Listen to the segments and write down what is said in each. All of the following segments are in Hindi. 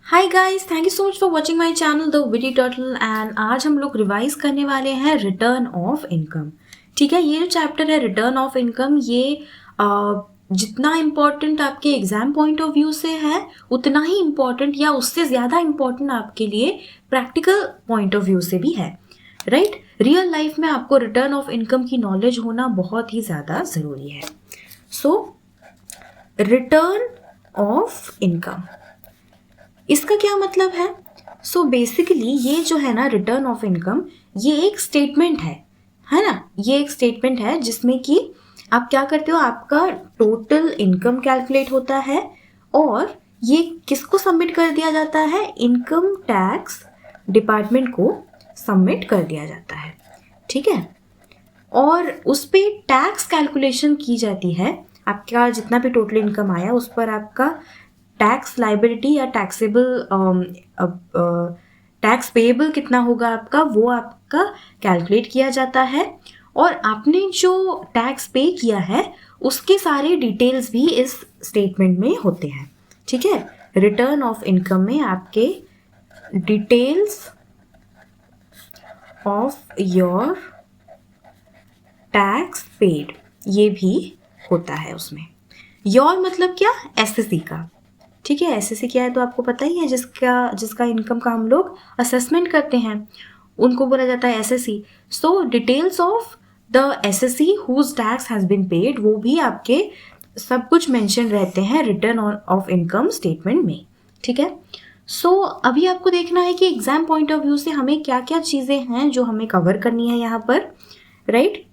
Hi guys, thank you so much for watching my channel the witty turtle. And आज हम लोग रिवाइज करने वाले हैं रिटर्न ऑफ इनकम। ठीक है, ये जो चैप्टर है रिटर्न ऑफ इनकम, ये जितना इम्पोर्टेंट आपके एग्जाम पॉइंट ऑफ व्यू से है उतना ही इम्पोर्टेंट या उससे ज़्यादा इम्पोर्टेंट आपके लिए प्रैक्टिकल पॉइंट ऑफ व्यू से भी है। राइट, रियल लाइफ में आपको रिटर्न ऑफ इनकम की नॉलेज होना बहुत ही ज़्यादा ज़रूरी है। सो रिटर्न ऑफ इनकम, इसका क्या मतलब है? सो बेसिकली ये जो है ना रिटर्न ऑफ इनकम, ये एक स्टेटमेंट है ना। ये एक स्टेटमेंट है जिसमें कि आप क्या करते हो, आपका टोटल इनकम कैलकुलेट होता है और ये किसको सबमिट कर दिया जाता है? इनकम टैक्स डिपार्टमेंट को सबमिट कर दिया जाता है। ठीक है, और उस पर टैक्स कैलकुलेशन की जाती है। आपका जितना भी टोटल इनकम आया उस पर आपका टैक्स लाइबिलिटी या टैक्सेबल टैक्स पेएबल कितना होगा आपका, वो आपका कैलकुलेट किया जाता है। और आपने जो टैक्स पे किया है उसके सारे डिटेल्स भी इस स्टेटमेंट में होते हैं। ठीक है, रिटर्न ऑफ इनकम में आपके details of your tax paid ये भी होता है उसमें। योर मतलब क्या? एसएससी का। ठीक है, एसएससी क्या है तो आपको पता ही है, जिसका इनकम का हम लोग असेसमेंट करते हैं उनको बोला जाता है SSC. So details of the SSC whose tax has been paid, वो भी आपके सब कुछ मेंशन रहते हैं रिटर्न ऑफ इनकम स्टेटमेंट में। ठीक है, सो अभी आपको देखना है कि एग्जाम पॉइंट ऑफ व्यू से हमें क्या क्या चीज़ें हैं जो हमें कवर करनी है यहाँ पर। राइट,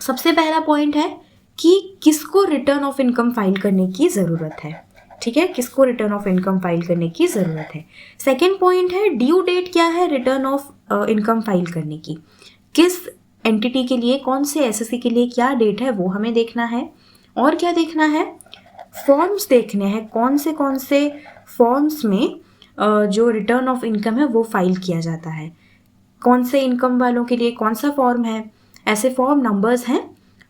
सबसे पहला पॉइंट है कि किसको रिटर्न ऑफ इनकम फाइल करने की ज़रूरत है। ठीक है, किसको रिटर्न ऑफ इनकम फाइल करने की ज़रूरत है। सेकेंड पॉइंट है ड्यू डेट क्या है रिटर्न ऑफ इनकम फाइल करने की, किस एंटिटी के लिए, कौन से एसएससी के लिए क्या डेट है वो हमें देखना है। और क्या देखना है? फॉर्म्स देखने हैं, कौन से फॉर्म्स में जो रिटर्न ऑफ इनकम है वो फाइल किया जाता है, कौन से इनकम वालों के लिए कौन सा फॉर्म है, ऐसे फॉर्म नंबर्स हैं।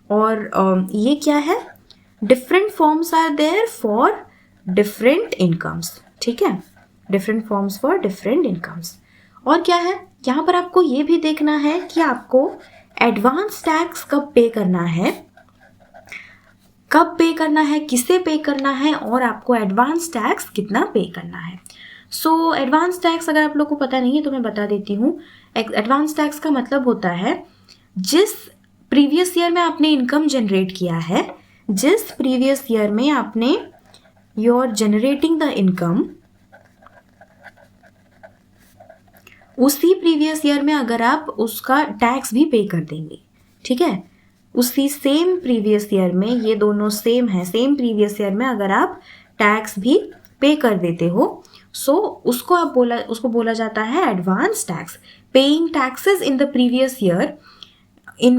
और ये क्या है? Different forms are there for different incomes. ठीक है, different forms for different incomes. और क्या है यहाँ पर आपको ये भी देखना है कि आपको एडवांस टैक्स कब पे करना है, किसे पे करना है और आपको एडवांस टैक्स कितना पे करना है। सो एडवांस टैक्स अगर आप लोग को पता नहीं है तो मैं बता देती हूँ। एडवांस टैक्स का मतलब होता है जिस प्रीवियस ईयर में आपने इनकम जनरेट किया है, जिस प्रीवियस ईयर में आपने you're generating the income, उसी प्रीवियस ईयर में अगर आप उसका टैक्स भी पे कर देंगे। ठीक है, उसी सेम प्रीवियस ईयर में, ये दोनों सेम है, सेम प्रीवियस ईयर में अगर आप टैक्स भी पे कर देते हो, सो उसको बोला जाता है advance tax. Paying taxes in the previous year in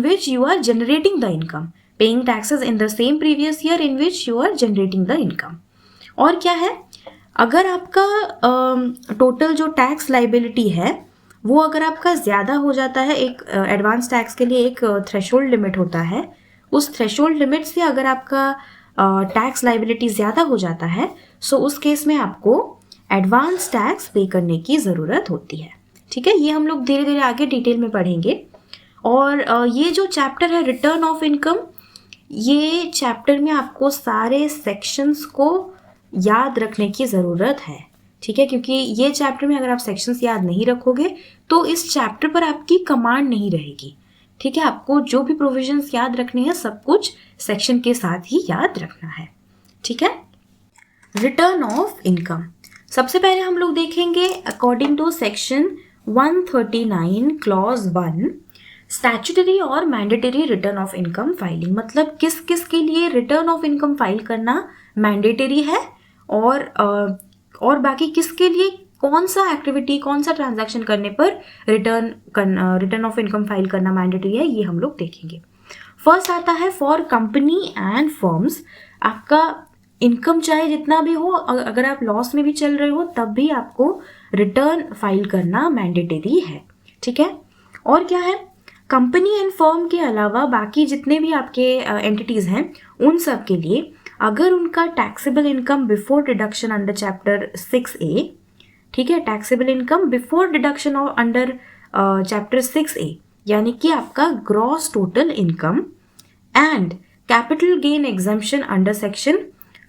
which you are generating the income, paying taxes in the same previous year in which you are generating the income। और क्या है? अगर आपका टोटल जो टैक्स लाइबिलिटी है वो अगर आपका ज़्यादा हो जाता है, एक एडवांस टैक्स के लिए एक थ्रेशोल्ड लिमिट होता है, उस थ्रेशोल्ड लिमिट से अगर आपका टैक्स लाइबिलिटी ज़्यादा हो जाता है, सो उस केस में आपको एडवांस टैक्स पे करने की ज़रूरत होती है। ठीक है, ये हम लोग धीरे धीरे आगे डिटेल में पढ़ेंगे। और ये जो चैप्टर है रिटर्न ऑफ इनकम, ये चैप्टर में आपको सारे सेक्शंस को याद रखने की ज़रूरत है। ठीक है, क्योंकि ये चैप्टर में अगर आप सेक्शंस याद नहीं रखोगे तो इस चैप्टर पर आपकी कमांड नहीं रहेगी। ठीक है, आपको जो भी प्रोविजंस याद रखने हैं सब कुछ सेक्शन के साथ ही याद रखना है। ठीक है, रिटर्न ऑफ इनकम सबसे पहले हम लोग देखेंगे according to section 139 clause 1, statutory और mandatory return of income filing. मतलब किस किस के लिए रिटर्न ऑफ इनकम फाइल करना मैंडेटरी है और बाकी किसके लिए कौन सा एक्टिविटी, कौन सा ट्रांजैक्शन करने पर रिटर्न ऑफ इनकम फाइल करना मैंडेटरी है, ये हम लोग देखेंगे। फर्स्ट आता है फॉर कंपनी एंड फर्म्स। आपका इनकम चाहे जितना भी हो, अगर आप लॉस में भी चल रहे हो तब भी आपको रिटर्न फाइल करना मैंडेटरी है। ठीक है, और क्या है? कंपनी एंड फर्म के अलावा बाकी जितने भी आपके एंटिटीज़ हैं उन सब के लिए अगर उनका taxable income before deduction under chapter 6A, ठीक है, टैक्सेबल इनकम बिफोर डिडक्शन और अंडर चैप्टर 6A, यानी कि आपका gross total income and capital gain exemption under section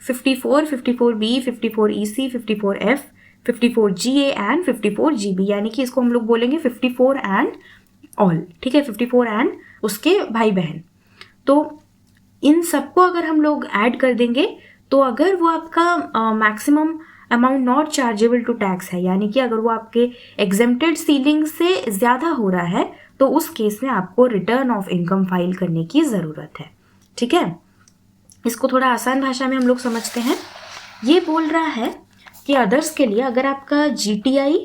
54, 54B, 54EC, 54F, 54GA and 54GB, यानी कि इसको हम लोग बोलेंगे 54 एंड ऑल, ठीक है, 54 एंड उसके भाई बहन। तो इन सबको अगर हम लोग ऐड कर देंगे तो अगर वो आपका maximum amount not chargeable to tax है, यानी कि अगर वो आपके एग्जेम्प्टेड सीलिंग से ज़्यादा हो रहा है, तो उस केस में आपको रिटर्न ऑफ इनकम फाइल करने की ज़रूरत है, ठीक है। इसको थोड़ा आसान भाषा में हम लोग समझते हैं। ये बोल रहा है कि अदर्स के लिए अगर आपका GTI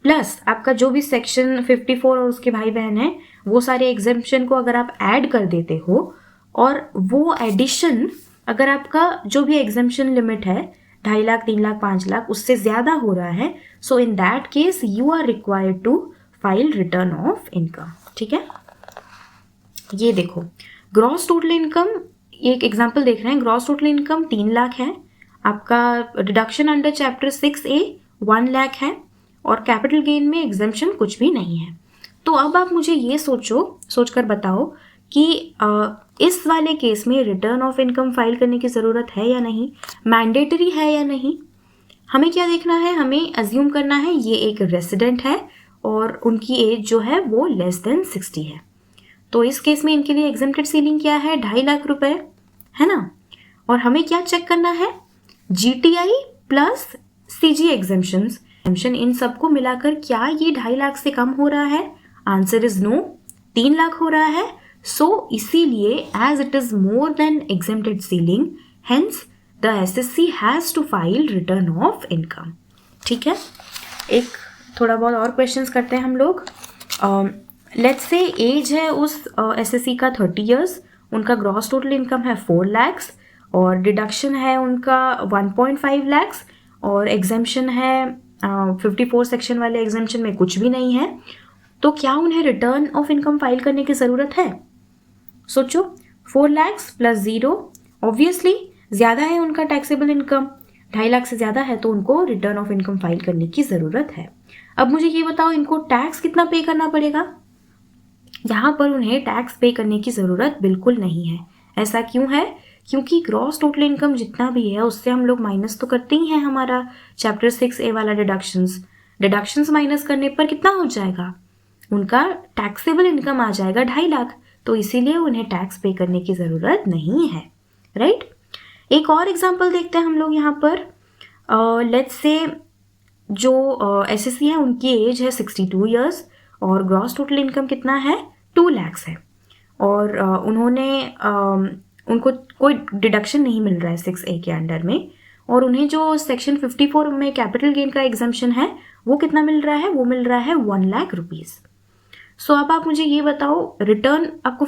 प्लस आपका जो भी सेक्शन 54 और उसके भाई बहन है वो सारे एग्जेम्पशन को अगर आप ऐड कर देते हो और वो एडिशन अगर आपका जो भी एग्जेम्पशन लिमिट है 2.5 लाख, 3 लाख, 5 लाख उससे ज़्यादा हो रहा है, so in that case you are required to file return of income, ठीक है। ये देखो ग्रॉस टोटल इनकम, एक एग्जांपल देख रहे हैं, ग्रॉस टोटल इनकम 3 लाख है, आपका deduction under chapter 6A 1 lakh है और कैपिटल गेन में एग्जेम्पशन कुछ भी नहीं है। तो अब आप मुझे ये सोचकर बताओ कि इस वाले केस में रिटर्न ऑफ इनकम फाइल करने की ज़रूरत है या नहीं, मैंडेटरी है या नहीं। हमें क्या देखना है, हमें अज्यूम करना है ये एक रेसिडेंट है और उनकी एज जो है वो लेस देन 60 है। तो इस केस में इनके लिए एग्जेम्प्टेड सीलिंग क्या है, 2.5 लाख रुपए, है ना। और हमें क्या चेक करना है, GTI प्लस CG एग्जेम्पशंस, इन सबको मिलाकर क्या ये 2.5 लाख से कम हो रहा है। आंसर इज नो, 3 लाख हो रहा है। सो इसीलिए as it is more than exempted ceiling, hence the SSC has to file return of income, ठीक है। एक थोड़ा बहुत और क्वेश्चंस करते हैं हम लोग। लेट्स से एज है उस SSC का 30 years, उनका ग्रॉस टोटल इनकम है 4 lakhs और डिडक्शन है उनका 1.5 lakhs और एग्जेम्पशन है 54 सेक्शन वाले एग्जेम्पशन में कुछ भी नहीं है। तो क्या उन्हें रिटर्न ऑफ इनकम फाइल करने की ज़रूरत है? सोचो, 4 lakhs प्लस 0, ऑब्वियसली ज़्यादा है उनका टैक्सेबल इनकम, 2.5 लाख से ज़्यादा है, तो उनको रिटर्न ऑफ इनकम फाइल करने की ज़रूरत है। अब मुझे ये बताओ इनको टैक्स कितना पे करना पड़ेगा? यहाँ पर उन्हें टैक्स पे करने की ज़रूरत बिल्कुल नहीं है। ऐसा क्यों है? क्योंकि ग्रॉस टोटल इनकम जितना भी है उससे हम लोग माइनस तो करते ही हैं हमारा चैप्टर 6A वाला डिडक्शंस माइनस करने पर कितना हो जाएगा, उनका टैक्सेबल इनकम आ जाएगा 2.5 लाख, तो इसीलिए उन्हें टैक्स पे करने की ज़रूरत नहीं है, राइट। एक और एग्जांपल देखते हैं हम लोग यहाँ पर। लेट्स से जो SSC है उनकी एज है 62 years और ग्रॉस टोटल इनकम कितना है, 2 lakhs है और उनको कोई डिडक्शन नहीं मिल रहा है 6A के अंडर में, और उन्हें जो सेक्शन 54 में कैपिटल गेन का एग्जम्पशन है वो कितना मिल रहा है, वो मिल रहा है 1 लाख रुपीज़। सो अब आप मुझे ये बताओ रिटर्न आपको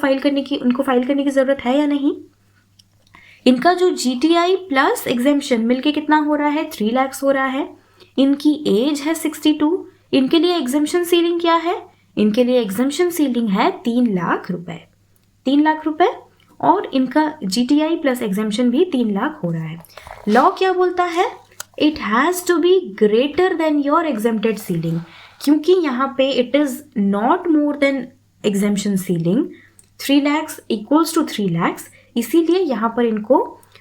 उनको फाइल करने की ज़रूरत है या नहीं। इनका जो GTI प्लस एग्जेम्पशन मिलके कितना हो रहा है, 3 lakhs हो रहा है। इनकी एज है 62, इनके लिए एग्जेम्पशन सीलिंग क्या है, इनके लिए एग्जेम्पशन सीलिंग है 3 लाख रुपए, 3 लाख रुपए, और इनका GTI प्लस एग्जेम्पशन भी 3 लाख हो रहा है। लॉ क्या बोलता है, it has to be greater than your exempted ceiling, क्योंकि यहाँ पे it is not more than exemption ceiling, 3 lakhs equals to 3 lakhs, इसीलिए यहाँ पर इनको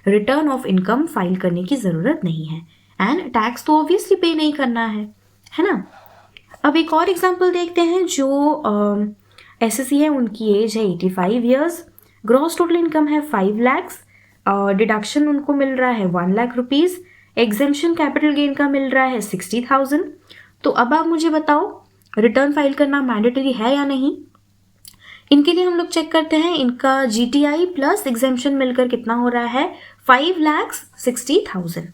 रिटर्न ऑफ इनकम फाइल करने की ज़रूरत नहीं है एंड टैक्स तो ऑब्वियसली पे नहीं करना है ना। अब एक और एग्जांपल देखते हैं। जो SSC है उनकी एज है 85 years, ग्रॉस टोटल इनकम है 5 lakhs, डिडक्शन उनको मिल रहा है 1 lakh rupees, exemption capital gain का मिल रहा है 60,000। तो अब आप मुझे बताओ रिटर्न फाइल करना मैंडेटरी है या नहीं। इनके लिए हम लोग चेक करते हैं, इनका GTI प्लस एग्जेम्पशन मिलकर कितना हो रहा है, 5,60,000।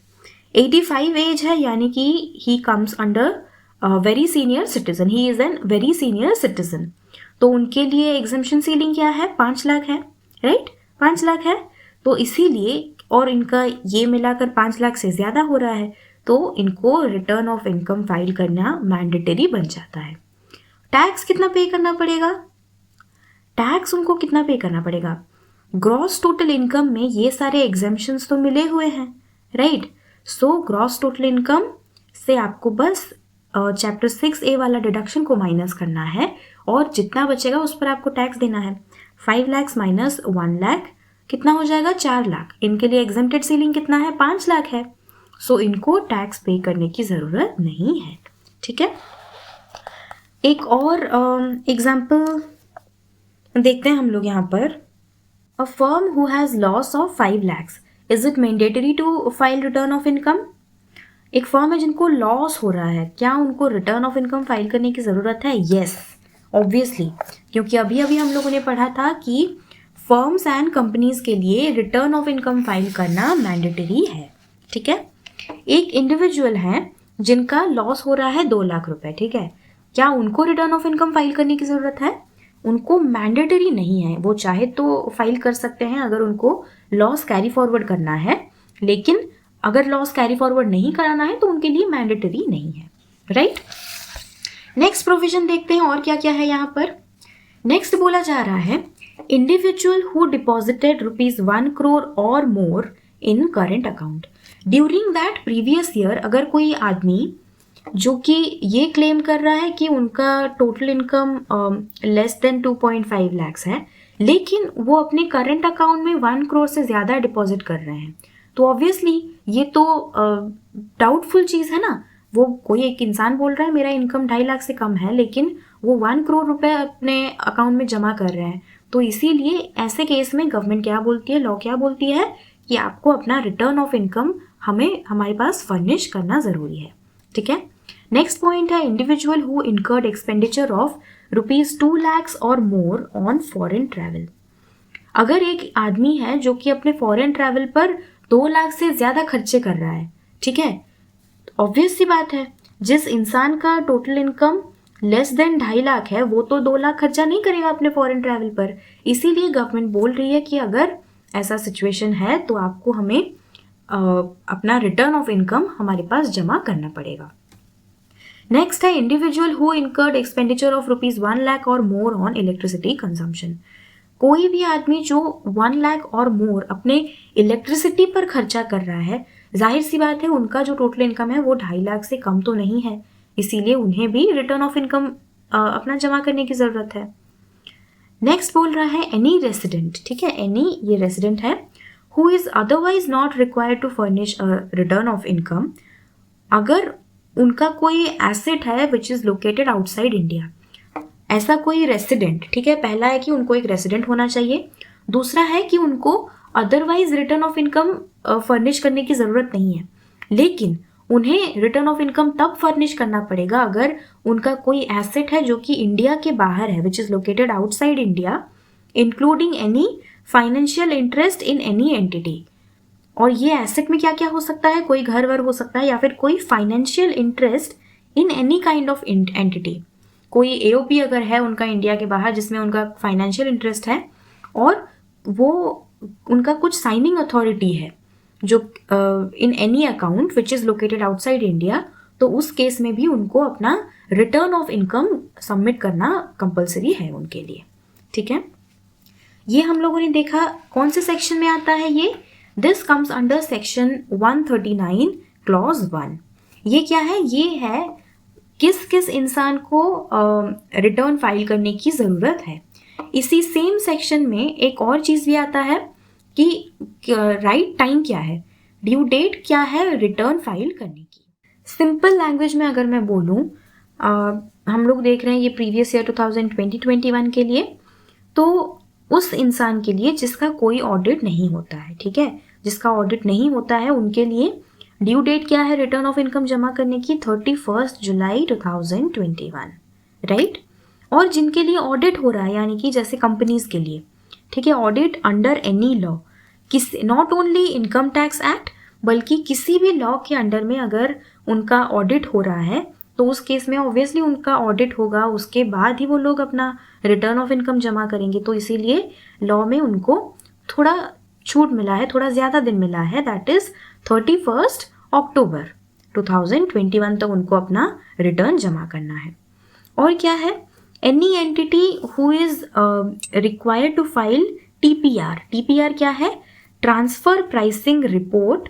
85 एज है, यानी कि he comes under very senior citizen, he is an very senior citizen. तो उनके लिए एग्जेम्पशन सीलिंग क्या है, 5 लाख है, राइट, 5 लाख है। तो इसीलिए, और इनका ये मिलाकर 5 लाख से ज़्यादा हो रहा है, तो इनको रिटर्न ऑफ इनकम फाइल करना मैंडेटरी बन जाता है। टैक्स कितना पे करना पड़ेगा, टैक्स उनको कितना पे करना पड़ेगा, ग्रॉस टोटल इनकम में ये सारे एग्जेम्पशंस तो मिले हुए हैं, right. So gross total income से आपको बस चैप्टर 6A वाला डिडक्शन को माइनस करना है और जितना बचेगा उस पर आपको टैक्स देना है। 5 लाख माइनस 1 लाख कितना हो जाएगा? 4 लाख। इनके लिए एग्जेम्प्टेड सीलिंग कितना है? 5 लाख है। सो इनको टैक्स पे करने की ज़रूरत नहीं है, ठीक है। एक और एग्जाम्पल देखते हैं हम लोग यहाँ पर। A firm who has loss of 5 lakhs, is it mandatory to file return of income? एक फर्म है जिनको लॉस हो रहा है, क्या उनको रिटर्न ऑफ इनकम फाइल करने की ज़रूरत है? येस, ऑब्वियसली, क्योंकि अभी अभी हम लोगों ने पढ़ा था कि फर्म्स एंड कंपनीज के लिए रिटर्न ऑफ इनकम फाइल करना मैंडेटरी है, ठीक है। एक इंडिविजुअल है जिनका लॉस हो रहा है 2 लाख रुपए, ठीक है, क्या उनको रिटर्न ऑफ इनकम फाइल करने की ज़रूरत है? उनको मैंडेटरी नहीं है, वो चाहे तो फाइल कर सकते हैं अगर उनको लॉस कैरी फॉरवर्ड करना है, लेकिन अगर लॉस कैरी फॉरवर्ड नहीं कराना है तो उनके लिए मैंडेटरी नहीं है, राइट। नेक्स्ट प्रोविजन देखते हैं और क्या क्या है यहाँ पर। नेक्स्ट बोला जा रहा है इंडिविजुअल हु डिपॉजिटेड ₹1 crore और more in current account during that previous year. अगर कोई आदमी जो कि ये क्लेम कर रहा है कि उनका total income less than 2.5 lakhs है, लेकिन वो अपने करंट अकाउंट में 1 crore से ज़्यादा डिपॉजिट कर रहे हैं, तो ऑब्वियसली ये तो डाउटफुल चीज़ है ना। वो कोई एक इंसान बोल रहा है मेरा इनकम 2.5 लाख से कम है, लेकिन वो 1 crore रुपए अपने अकाउंट में जमा कर रहे हैं, तो इसीलिए ऐसे केस में गवर्नमेंट क्या बोलती है, लॉ क्या बोलती है कि आपको अपना रिटर्न ऑफ इनकम हमारे पास फर्निश करना ज़रूरी है, ठीक है। नेक्स्ट पॉइंट है individual who incurred expenditure of ₹2 lakhs और मोर ऑन फॉरेन ट्रैवल। अगर एक आदमी है जो कि अपने फॉरेन ट्रैवल पर 2 लाख से ज़्यादा खर्चे कर रहा है, ठीक है, ऑब्वियस सी बात है जिस इंसान का total income less than 2.5 lakh है वो तो 2 लाख खर्चा नहीं करेगा अपने फॉरेन ट्रैवल पर। इसीलिए गवर्नमेंट बोल रही है कि अगर ऐसा सिचुएशन है तो आपको हमें अपना रिटर्न ऑफ इनकम हमारे पास जमा करना पड़ेगा। नेक्स्ट है individual who incurred expenditure of ₹1 lakh और मोर ऑन इलेक्ट्रिसिटी कंजम्पशन। कोई भी आदमी जो 1 लाख और मोर अपने इलेक्ट्रिसिटी पर खर्चा कर रहा है, जाहिर सी बात है उनका जो टोटल इनकम है वो 2.5 लाख से कम तो नहीं है, इसीलिए उन्हें भी रिटर्न ऑफ इनकम अपना जमा करने की ज़रूरत है। नेक्स्ट बोल रहा है एनी रेसिडेंट, ठीक है, एनी ये रेसिडेंट है, who is otherwise not required to furnish return of income. अगर उनका कोई एसेट है which is located outside India, ऐसा कोई रेसिडेंट, ठीक है, पहला है कि उनको एक रेसिडेंट होना चाहिए, दूसरा है कि उनको otherwise return of income furnish करने की ज़रूरत नहीं है, लेकिन उन्हें रिटर्न ऑफ इनकम तब फर्निश करना पड़ेगा अगर उनका कोई एसेट है जो कि इंडिया के बाहर है, which is located outside India, including any financial interest in any entity. और ये एसेट में क्या क्या हो सकता है, कोई घर वर हो सकता है या फिर कोई financial interest in any kind of entity. कोई एओपी अगर है उनका इंडिया के बाहर जिसमें उनका फाइनेंशियल इंटरेस्ट है और वो उनका कुछ साइनिंग अथॉरिटी है जो in any account which is located outside India, तो उस केस में भी उनको अपना रिटर्न ऑफ इनकम सबमिट करना कंपलसरी है उनके लिए, ठीक है। ये हम लोगों ने देखा कौन से सेक्शन में आता है ये, this comes under section 139 clause 1। ये क्या है, ये है किस किस इंसान को रिटर्न फाइल करने की ज़रूरत है। इसी सेम सेक्शन में एक और चीज़ भी आता है कि राइट टाइम क्या है, ड्यू डेट क्या है रिटर्न फाइल करने की। सिंपल लैंग्वेज में अगर मैं बोलूँ, हम लोग देख रहे हैं ये प्रीवियस ईयर 2020-21 के लिए, तो उस इंसान के लिए जिसका कोई ऑडिट नहीं होता है, ठीक है, जिसका ऑडिट नहीं होता है उनके लिए ड्यू डेट क्या है रिटर्न ऑफ इनकम जमा करने की, 31 जुलाई 2021, राइट। और जिनके लिए ऑडिट हो रहा है यानी कि जैसे कंपनीज के लिए, ठीक है, ऑडिट अंडर एनी लॉ, किस not only income tax act बल्कि किसी भी लॉ के अंडर में अगर उनका ऑडिट हो रहा है तो उस केस में ऑब्वियसली उनका ऑडिट होगा, उसके बाद ही वो लोग अपना रिटर्न ऑफ इनकम जमा करेंगे। तो इसीलिए लॉ में उनको थोड़ा छूट मिला है, थोड़ा ज़्यादा दिन मिला है, दैट इज़ 31 अक्टूबर 2021 तक उनको अपना रिटर्न जमा करना है। और क्या है, any entity who is required to file TPR क्या है? Transfer pricing report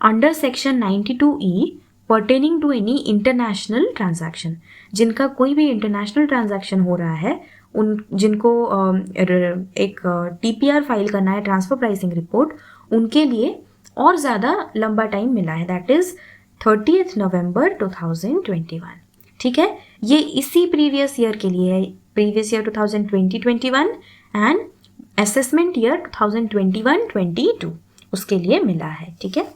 under section 92E pertaining to any international transaction. जिनका कोई भी इंटरनेशनल ट्रांजैक्शन हो रहा है, उन जिनको एक टीपीआर फाइल करना है, ट्रांसफर प्राइसिंग रिपोर्ट, उनके लिए और ज़्यादा लंबा टाइम मिला है, दैट इज़ 30 नवंबर 2021। ठीक है, ये इसी प्रीवियस ईयर के लिए है, previous year 2020-21 and assessment year 2021-22 उसके लिए मिला है। ठीक है,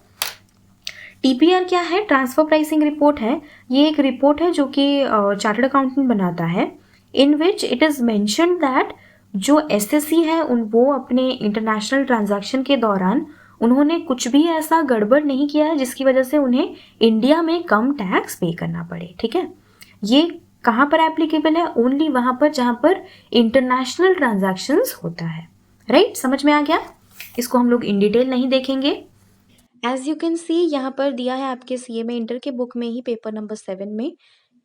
टीपीआर क्या है? ट्रांसफर प्राइसिंग रिपोर्ट है। ये एक रिपोर्ट है जो कि चार्टर्ड अकाउंटेंट बनाता है, in which it is mentioned that जो एसएससी है वो अपने इंटरनेशनल ट्रांजैक्शन के दौरान उन्होंने कुछ भी ऐसा गड़बड़ नहीं किया है जिसकी वजह से उन्हें इंडिया में कम टैक्स पे करना पड़े। ठीक है, ये कहाँ पर एप्लीकेबल है? ओनली वहाँ पर जहाँ पर इंटरनेशनल ट्रांजैक्शंस होता है। राइट, समझ में आ गया? इसको हम लोग इन डिटेल नहीं देखेंगे। एज यू कैन सी यहाँ पर दिया है आपके सीए में इंटर के बुक में ही पेपर नंबर 7 में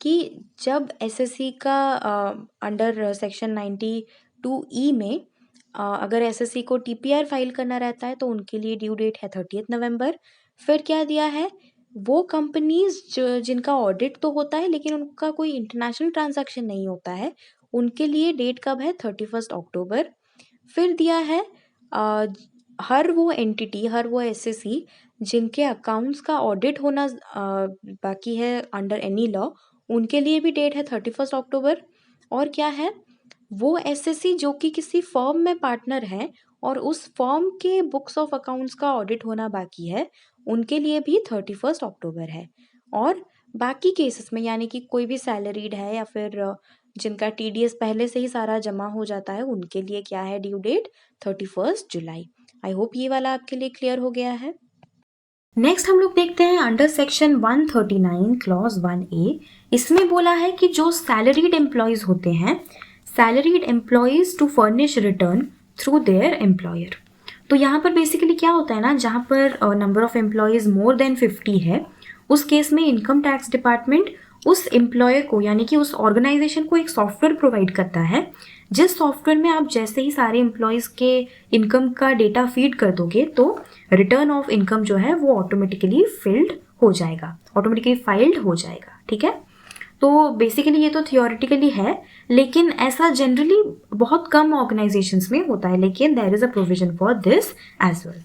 कि जब एसएससी का अंडर सेक्शन 92E में अगर एसएससी को टीपीआर फाइल करना रहता है तो उनके लिए ड्यू डेट है 30 नवंबर। फिर क्या दिया है? वो कंपनीज जिनका ऑडिट तो होता है लेकिन उनका कोई इंटरनेशनल ट्रांजैक्शन नहीं होता है, उनके लिए डेट कब है? 31 अक्टूबर। फिर दिया है हर वो एंटिटी, हर वो एसएससी जिनके अकाउंट्स का ऑडिट होना बाकी है अंडर एनी लॉ, उनके लिए भी डेट है 31 अक्टूबर। और क्या है? वो एसएससी जो कि किसी फर्म में पार्टनर है और उस फर्म के बुक्स ऑफ अकाउंट्स का ऑडिट होना बाकी है, उनके लिए भी 31 अक्टूबर है। और बाकी केसेस में यानी कि कोई भी सैलरीड है या फिर जिनका टीडीएस पहले से ही सारा जमा हो जाता है, उनके लिए क्या है ड्यू डेट? 31 जुलाई। आई होप ये वाला आपके लिए क्लियर हो गया है। नेक्स्ट हम लोग देखते हैं अंडर सेक्शन 139 क्लॉज 1A। इसमें बोला है कि जो सैलरीड एम्प्लॉयज होते हैं, salaried employees to furnish return through their employer. तो यहाँ पर बेसिकली क्या होता है ना, जहाँ पर number of employees more than 50 है, उस केस में इनकम टैक्स डिपार्टमेंट उस एम्प्लॉयर को यानी कि उस ऑर्गेनाइजेशन को एक सॉफ्टवेयर प्रोवाइड करता है, जिस सॉफ्टवेयर में आप जैसे ही सारे एम्प्लॉयज़ के इनकम का डेटा फीड कर दोगे तो रिटर्न ऑफ इनकम जो है वो ऑटोमेटिकली फिल्ड हो जाएगा, ऑटोमेटिकली फाइल्ड हो जाएगा। ठीक है, तो बेसिकली ये तो थियोरेटिकली है, लेकिन ऐसा जनरली बहुत कम ऑर्गेनाइजेशंस में होता है, लेकिन there is a provision for this as well.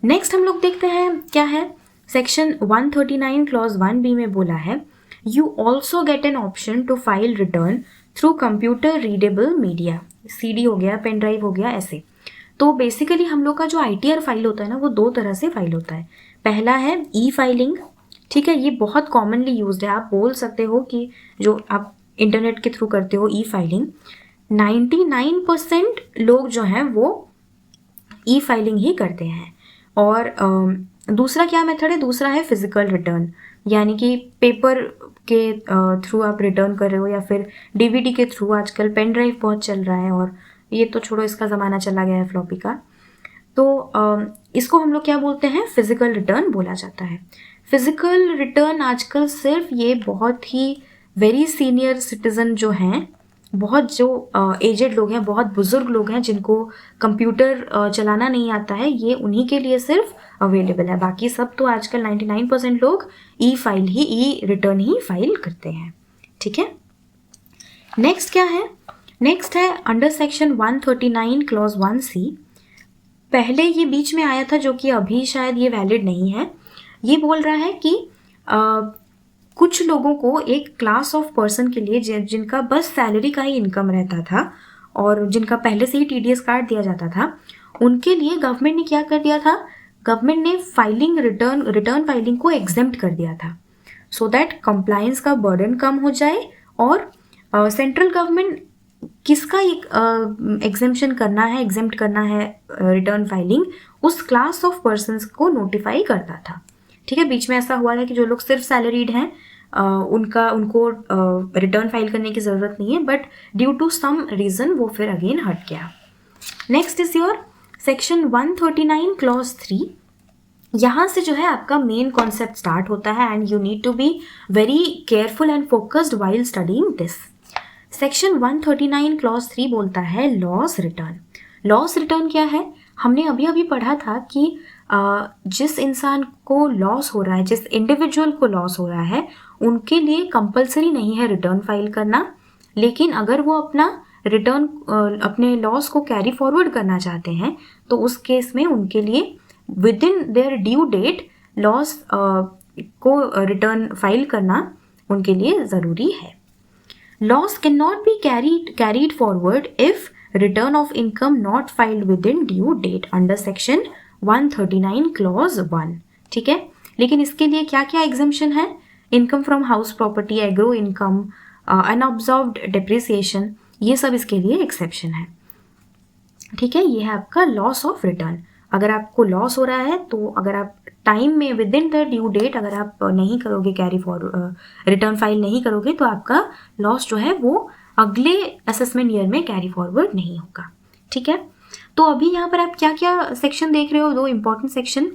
Next हम लोग देखते हैं क्या है, सेक्शन 139 क्लॉज 1B में बोला है you also get an option to file return through computer readable media, CD हो गया, पेन ड्राइव हो गया, ऐसे। तो बेसिकली हम लोग का जो आईटीआर फाइल होता है ना, वो दो तरह से फाइल होता है। पहला है ई फाइलिंग। ठीक है, ये बहुत कॉमनली यूज्ड है, आप बोल सकते हो कि जो आप इंटरनेट के थ्रू करते हो ई फाइलिंग, 99% लोग जो हैं वो ई फाइलिंग ही करते हैं। और दूसरा क्या मेथड है? दूसरा है फिजिकल रिटर्न, यानी कि पेपर के थ्रू आप रिटर्न कर रहे हो या फिर डीवीडी के थ्रू। आजकल पेन ड्राइव बहुत चल रहा है और ये तो छोड़ो, इसका ज़माना चला गया है फ्लॉपी का। तो इसको हम लोग क्या बोलते हैं? फिजिकल रिटर्न बोला जाता है। फिजिकल रिटर्न आजकल सिर्फ ये बहुत ही वेरी सीनियर सिटीज़न जो हैं, बहुत जो एजेड लोग हैं, बहुत बुजुर्ग लोग हैं जिनको कंप्यूटर चलाना नहीं आता है, ये उन्हीं के लिए सिर्फ अवेलेबल है। बाकी सब तो आजकल 99% लोग ई रिटर्न ही फाइल करते हैं। ठीक है, नेक्स्ट क्या है? नेक्स्ट है अंडर सेक्शन 139 क्लॉज 1C। पहले ये बीच में आया था जो कि अभी शायद ये वैलिड नहीं है। ये बोल रहा है कि कुछ लोगों को एक क्लास ऑफ पर्सन के लिए जिनका बस सैलरी का ही इनकम रहता था और जिनका पहले से ही टीडीएस काट दिया जाता था, उनके लिए गवर्नमेंट ने क्या कर दिया था? गवर्नमेंट ने फाइलिंग रिटर्न फाइलिंग को एग्जेम्प्ट कर दिया था, सो दैट कंप्लायंस का बर्डन कम हो जाए और सेंट्रल गवर्नमेंट किसका एक एग्जेम्पशन करना है, एग्जेम्प्ट करना है रिटर्न फाइलिंग, उस क्लास ऑफ पर्सन्स को नोटिफाई करता था। ठीक है, बीच में ऐसा हुआ था कि जो लोग सिर्फ सैलरीड हैं उनको रिटर्न फाइल करने की ज़रूरत नहीं है, but due to some reason वो फिर अगेन हट गया। Next is your section 139 clause 3। यहाँ से जो है आपका मेन कॉन्सेप्ट स्टार्ट होता है and you need to be very careful and focused while studying this. Section 139 clause 3 बोलता है लॉस रिटर्न। लॉस रिटर्न क्या है? हमने अभी अभी पढ़ा था कि जिस इंसान को लॉस हो रहा है, जिस इंडिविजुअल को लॉस हो रहा है, उनके लिए कंपलसरी नहीं है रिटर्न फाइल करना, लेकिन अगर वो अपना रिटर्न अपने लॉस को कैरी फॉरवर्ड करना चाहते हैं तो उस केस में उनके लिए within their due date loss को रिटर्न फाइल करना उनके लिए ज़रूरी है। Loss can not be carried forward if return of income not filed within due date under section 139 clause 1। ठीक है, लेकिन इसके लिए क्या क्या एग्जम्पशन है? Income from house property, agro income, unabsorbed depreciation, ये सब इसके लिए एक्सेप्शन है। ठीक है, ये है आपका लॉस ऑफ रिटर्न। अगर आपको लॉस हो रहा है तो अगर आप टाइम में within the due date अगर आप नहीं करोगे कैरी फॉरवर्ड, रिटर्न फाइल नहीं करोगे तो आपका लॉस जो है वो अगले असेसमेंट ईयर में कैरी फॉरवर्ड नहीं होगा। ठीक है, तो अभी यहाँ पर आप क्या क्या सेक्शन देख रहे हो? दो इंपॉर्टेंट सेक्शन।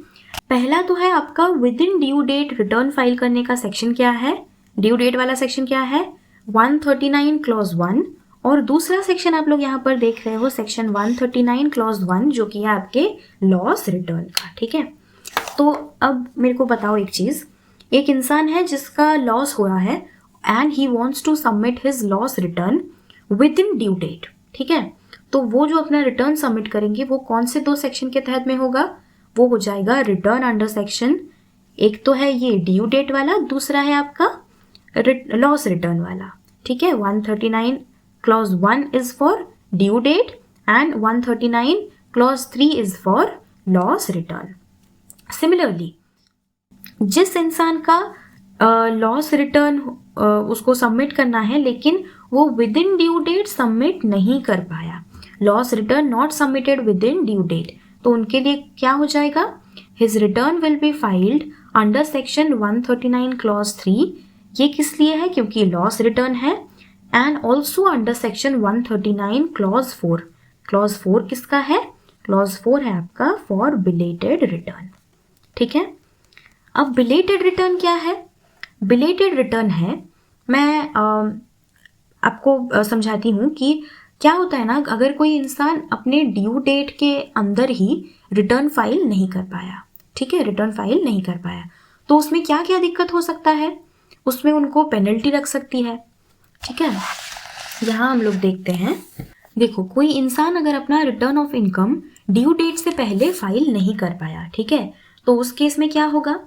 पहला तो है आपका within due date return file करने का सेक्शन क्या है? ड्यू डेट वाला सेक्शन क्या है? 139 क्लॉज 1। और दूसरा सेक्शन आप लोग यहाँ पर देख रहे हो सेक्शन 139 क्लॉज 1 जो कि है आपके लॉस रिटर्न का। ठीक है, तो अब मेरे को बताओ एक चीज़, एक इंसान है जिसका लॉस हुआ है and he wants to submit his loss return within due date. ठीक है, तो वो जो अपना रिटर्न सबमिट करेंगे वो कौन से दो सेक्शन के तहत में होगा? वो हो जाएगा रिटर्न अंडर सेक्शन, एक तो है ये ड्यू डेट वाला, दूसरा है आपका लॉस रिटर्न वाला। ठीक है, 139 clause 1 is for due date and 139 clause 3 is for loss return. Similarly जिस इंसान का लॉस रिटर्न उसको सबमिट करना है लेकिन वो within due date submit नहीं कर पाया, loss return not submitted within due date, तो उनके लिए क्या हो जाएगा? His return will be filed under section 139 clause 3। ये किस लिए है? क्योंकि लॉस रिटर्न है। And also under section 139 clause 4। Clause 4 किसका है? क्लॉज 4 है आपका फॉर बिलेटेड रिटर्न। ठीक है, अब बिलेटेड रिटर्न क्या है? बिलेटेड रिटर्न है, मैं आपको समझाती हूँ कि क्या होता है ना, अगर कोई इंसान अपने ड्यू डेट के अंदर ही रिटर्न फाइल नहीं कर पाया, ठीक है, रिटर्न फाइल नहीं कर पाया, तो उसमें क्या क्या दिक्कत हो सकता है? उसमें उनको पेनल्टी लग सकती है। ठीक है, यहाँ हम लोग देखते हैं, देखो कोई इंसान अगर अपना return of income due date से पहले फाइल नहीं कर पाया, ठीक है, तो उस केस में क्या होगा?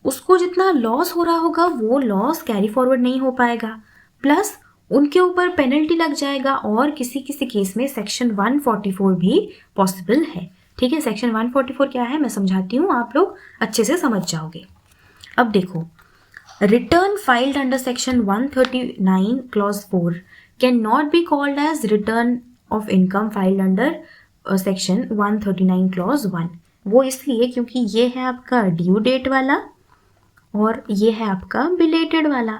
उसको जितना लॉस हो रहा होगा वो लॉस कैरी फॉरवर्ड नहीं हो पाएगा, प्लस उनके ऊपर पेनल्टी लग जाएगा और किसी किसी केस में सेक्शन 144 भी पॉसिबल है। ठीक है, सेक्शन 144 क्या है मैं समझाती हूँ, आप लोग अच्छे से समझ जाओगे। अब देखो, return filed under section 139 clause 4 can not be called as return of income filed under section 139 clause 1। वो इसलिए क्योंकि ये है आपका ड्यू डेट वाला और ये है आपका बिलेटेड वाला।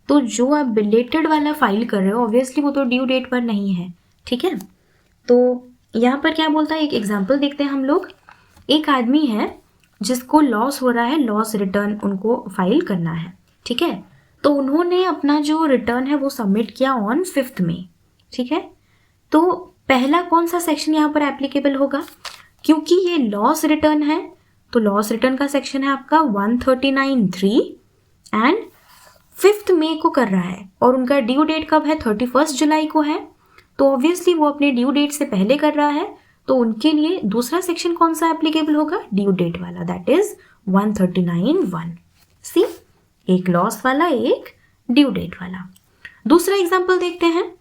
तो जो आप बिलेटेड वाला फाइल कर रहे हो ऑब्वियसली वो तो ड्यू डेट पर नहीं है। ठीक है, तो यहाँ पर क्या बोलता है, एक एग्जांपल देखते हैं हम लोग। एक आदमी है जिसको लॉस हो रहा है, लॉस रिटर्न उनको फाइल करना है। ठीक है, तो उन्होंने अपना जो रिटर्न है वो सबमिट किया ऑन 5 मई। ठीक है, तो पहला कौन सा सेक्शन यहाँ पर एप्लीकेबल होगा? क्योंकि ये लॉस रिटर्न है तो लॉस रिटर्न का सेक्शन है आपका 139(3) एंड 5 मई को कर रहा है और उनका ड्यू डेट कब है? 31 जुलाई को है। तो ऑब्वियसली वो अपने ड्यू डेट से पहले कर रहा है, तो उनके लिए दूसरा सेक्शन कौन सा एप्लीकेबल होगा? ड्यू डेट वाला, दैट इज 139(1). सी, एक लॉस वाला एक ड्यू डेट वाला। दूसरा एग्जांपल देखते हैं।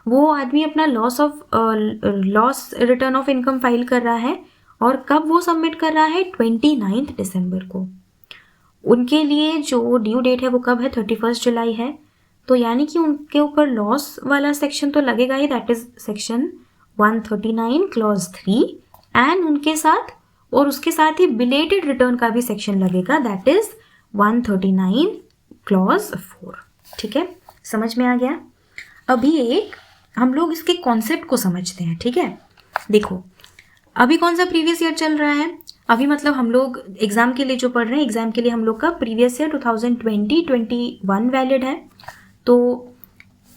वो आदमी अपना loss return of income file कर रहा है और कब वो सबमिट कर रहा है? 29 दिसंबर को। उनके लिए जो ड्यू डेट है वो कब है? 31 जुलाई है। तो यानी कि उनके ऊपर लॉस वाला सेक्शन तो लगेगा ही, that is section 139 clause 3 and उनके साथ और उसके साथ ही बिलेटेड रिटर्न का भी सेक्शन लगेगा, दैट इज 139 क्लॉज 4। ठीक है, समझ में आ गया? अभी एक हम लोग इसके कॉन्सेप्ट को समझते हैं। ठीक है, देखो अभी कौन सा प्रीवियस ईयर चल रहा है? अभी मतलब हम लोग एग्जाम के लिए जो पढ़ रहे हैं, एग्जाम के लिए हम लोग का प्रीवियस ईयर 2020-21 वैलिड है। तो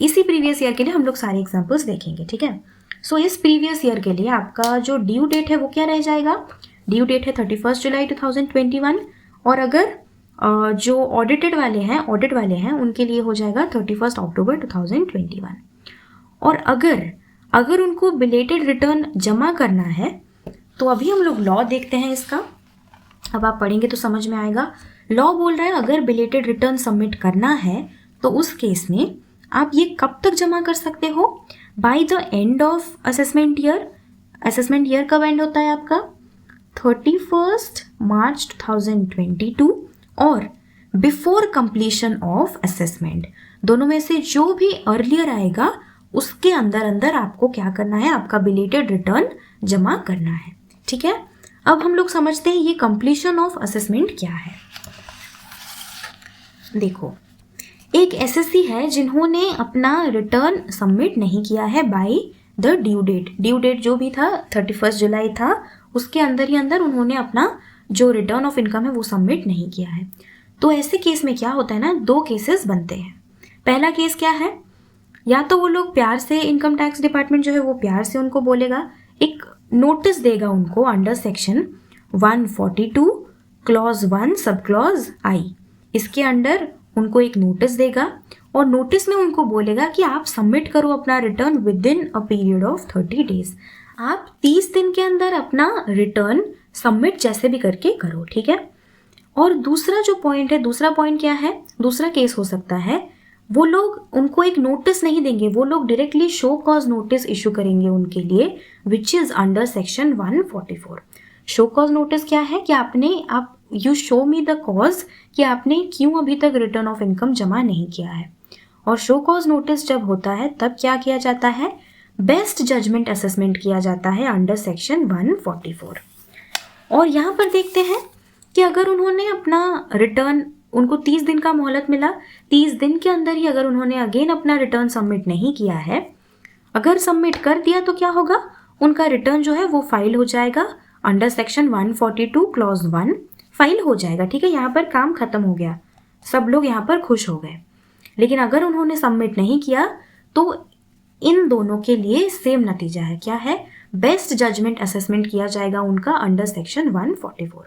इसी प्रीवियस ईयर के लिए हम लोग सारे एग्जाम्पल्स देखेंगे। ठीक है, सो इस प्रीवियस ईयर के लिए आपका जो ड्यू डेट है वो क्या रह जाएगा, ड्यू डेट है 31 जुलाई 2021, और अगर जो ऑडिट वाले हैं उनके लिए हो जाएगा 31 अक्टूबर 2021। और अगर उनको बिलेटेड रिटर्न जमा करना है तो अभी हम लोग लॉ देखते हैं इसका, अब आप पढ़ेंगे तो समझ में आएगा। लॉ बोल रहा है अगर बिलेटेड रिटर्न सबमिट करना है तो उस केस में आप ये कब तक जमा कर सकते हो, by the end of assessment year. Assessment year कब एंड होता है आपका, 31 मार्च 2022, और बिफोर कंप्लीशन ऑफ असेसमेंट, दोनों में से जो भी अर्लियर आएगा उसके अंदर आपको क्या करना है, आपका बिलेटेड रिटर्न जमा करना है। ठीक है, अब हम लोग समझते हैं ये कंप्लीशन ऑफ असेसमेंट क्या है। देखो, एक एसएससी है जिन्होंने अपना रिटर्न सबमिट नहीं किया है बाय द ड्यू डेट जो भी था 31 जुलाई था, उसके अंदर ही अंदर उन्होंने अपना जो रिटर्न ऑफ इनकम है वो सबमिट नहीं किया है। तो ऐसे केस में क्या होता है ना, दो केसेस बनते हैं। पहला केस क्या है, या तो वो लोग प्यार से, इनकम टैक्स डिपार्टमेंट जो है वो प्यार से उनको बोलेगा, एक नोटिस देगा उनको under section 142 clause 1 sub clause आई, इसके अंडर उनको एक नोटिस देगा और नोटिस में उनको बोलेगा कि आप सबमिट करो अपना return within a period of 30 days. आप 30 दिन के अंदर अपना रिटर्न सबमिट जैसे भी करके करो। ठीक है, और दूसरा जो पॉइंट है, दूसरा पॉइंट क्या है, दूसरा केस हो सकता है वो लोग उनको एक नोटिस नहीं देंगे, वो लोग directly show cause notice issue करेंगे उनके लिए, which is under section 144। Show cause notice क्या है कि आप you show me the cause कि आपने क्यों अभी तक रिटर्न ऑफ इनकम जमा नहीं किया है। और शो कॉज नोटिस जब होता है तब क्या किया जाता है, बेस्ट जजमेंट असेसमेंट किया जाता है अंडर सेक्शन 144। और यहाँ पर देखते हैं कि अगर उन्होंने अपना रिटर्न, उनको 30 दिन का मोहलत मिला, 30 दिन के अंदर ही अगर उन्होंने अगेन अपना रिटर्न सबमिट नहीं किया है, अगर सबमिट कर दिया तो क्या होगा, उनका रिटर्न जो है वो फाइल हो जाएगा अंडर सेक्शन 142 क्लॉज 1 फाइल हो जाएगा। ठीक है, यहाँ पर काम खत्म हो गया, सब लोग यहाँ पर खुश हो गए। लेकिन अगर उन्होंने सबमिट नहीं किया तो इन दोनों के लिए सेम नतीजा है, क्या है, बेस्ट जजमेंट असेसमेंट किया जाएगा उनका अंडर सेक्शन 144।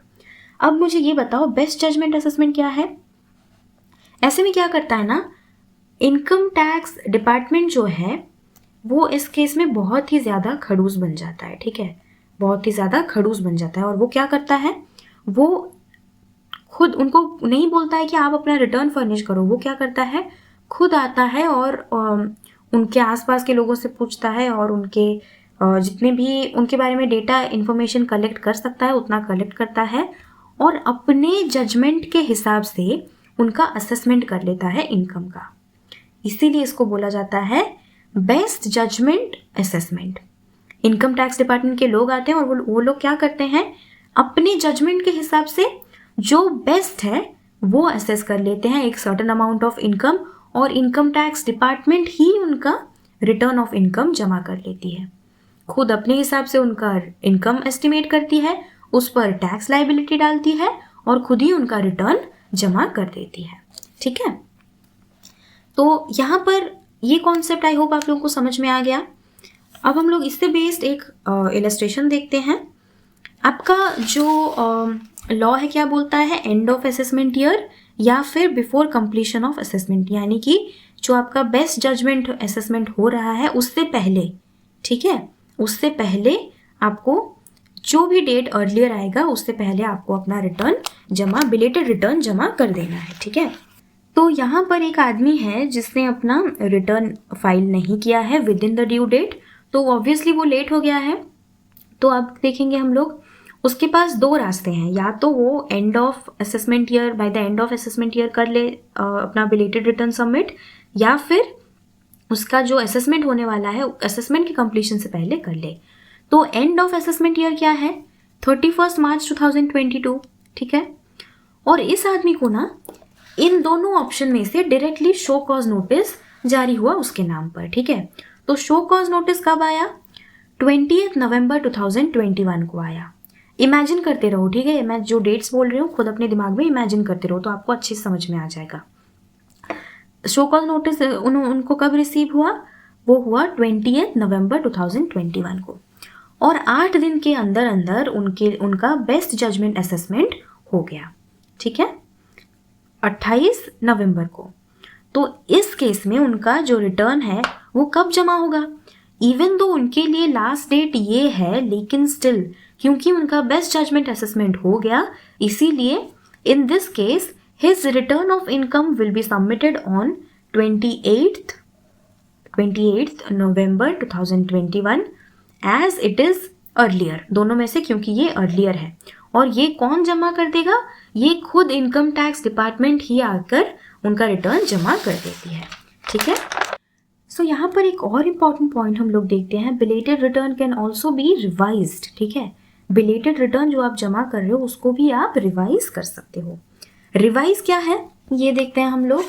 अब मुझे ये बताओ बेस्ट जजमेंट असेसमेंट क्या है। ऐसे में क्या करता है ना, इनकम टैक्स डिपार्टमेंट जो है वो इस केस में बहुत ही ज़्यादा खड़ूस बन जाता है। ठीक है, बहुत ही ज़्यादा खड़ूस बन जाता है, और वो क्या करता है, वो खुद उनको नहीं बोलता है कि आप अपना रिटर्न फर्निश करो, वो क्या करता है, खुद आता है और उनके आसपास के लोगों से पूछता है और उनके जितने भी उनके बारे में डेटा इन्फॉर्मेशन कलेक्ट कर सकता है उतना कलेक्ट करता है और अपने जजमेंट के हिसाब से उनका असेसमेंट कर लेता है इनकम का। इसीलिए इसको बोला जाता है best judgement assessment. Income tax department के लोग आते हैं और वो लोग क्या करते हैं, अपने जजमेंट के हिसाब से जो बेस्ट है वो असेस कर लेते हैं एक सर्टेन अमाउंट ऑफ इनकम, और इनकम टैक्स डिपार्टमेंट ही उनका रिटर्न ऑफ इनकम जमा कर लेती है। खुद अपने हिसाब से उनका इनकम एस्टिमेट करती है, उस पर टैक्स लायबिलिटी डालती है और खुद ही उनका रिटर्न जमा कर देती है। ठीक है, तो यहाँ पर ये कॉन्सेप्ट आई होप आप लोगों को समझ में आ गया। अब हम लोग इससे बेस्ड एक इलस्ट्रेशन देखते हैं। आपका जो लॉ है क्या बोलता है, एंड ऑफ असेसमेंट ईयर या फिर बिफोर कंप्लीशन ऑफ असेसमेंट, यानी कि जो आपका बेस्ट जजमेंट असेसमेंट हो रहा है उससे पहले। ठीक है, उससे पहले आपको जो भी डेट अर्लियर आएगा उससे पहले आपको अपना रिटर्न जमा, बिलेटेड रिटर्न जमा कर देना है। ठीक है, तो यहाँ पर एक आदमी है जिसने अपना रिटर्न फाइल नहीं किया है within the due date, तो ऑब्वियसली वो लेट हो गया है। तो अब देखेंगे हम लोग, उसके पास दो रास्ते हैं, या तो वो end of assessment year, by the end of assessment year कर ले अपना बिलेटेड रिटर्न सबमिट, या फिर उसका जो असेसमेंट होने वाला है असेसमेंट के कंप्लीशन से पहले कर ले। तो एंड ऑफ असेसमेंट ईयर क्या है, 31 मार्च 2022। ठीक है, और इस आदमी को ना इन दोनों ऑप्शन में से डायरेक्टली शो कॉज नोटिस जारी हुआ उसके नाम पर। ठीक है, तो शो कॉज नोटिस कब आया, 20 नवंबर 2021 को आया। इमेजिन करते रहो, ठीक है, मैं जो डेट्स बोल रही हूँ खुद अपने दिमाग में इमेजिन करते रहो तो आपको अच्छे से समझ में आ जाएगा। शो कॉज नोटिस उनको कब रिसीव हुआ, वो हुआ 20 नवंबर 2021 को, और 8 दिन के अंदर अंदर उनका बेस्ट जजमेंट असेसमेंट हो गया, ठीक है, 28 नवंबर को। तो इस केस में उनका जो रिटर्न है वो कब जमा होगा? इवन दो उनके लिए लास्ट डेट ये है, लेकिन स्टिल क्योंकि उनका बेस्ट जजमेंट असेसमेंट हो गया, इसीलिए in this case his return of income will be submitted on 28th November 2021 as it is earlier. दोनों में से क्योंकि ये अर्लियर है, और ये कौन जमा कर देगा? ये खुद इनकम टैक्स डिपार्टमेंट ही आकर उनका रिटर्न जमा कर देती है, ठीक है। सो यहाँ पर एक और इम्पॉर्टेंट पॉइंट हम लोग देखते हैं, belated return can also be revised, ठीक है। बिलेटेड रिटर्न जो आप जमा कर रहे हो उसको भी आप रिवाइज कर सकते हो। रिवाइज क्या है ये देखते हैं हम लोग।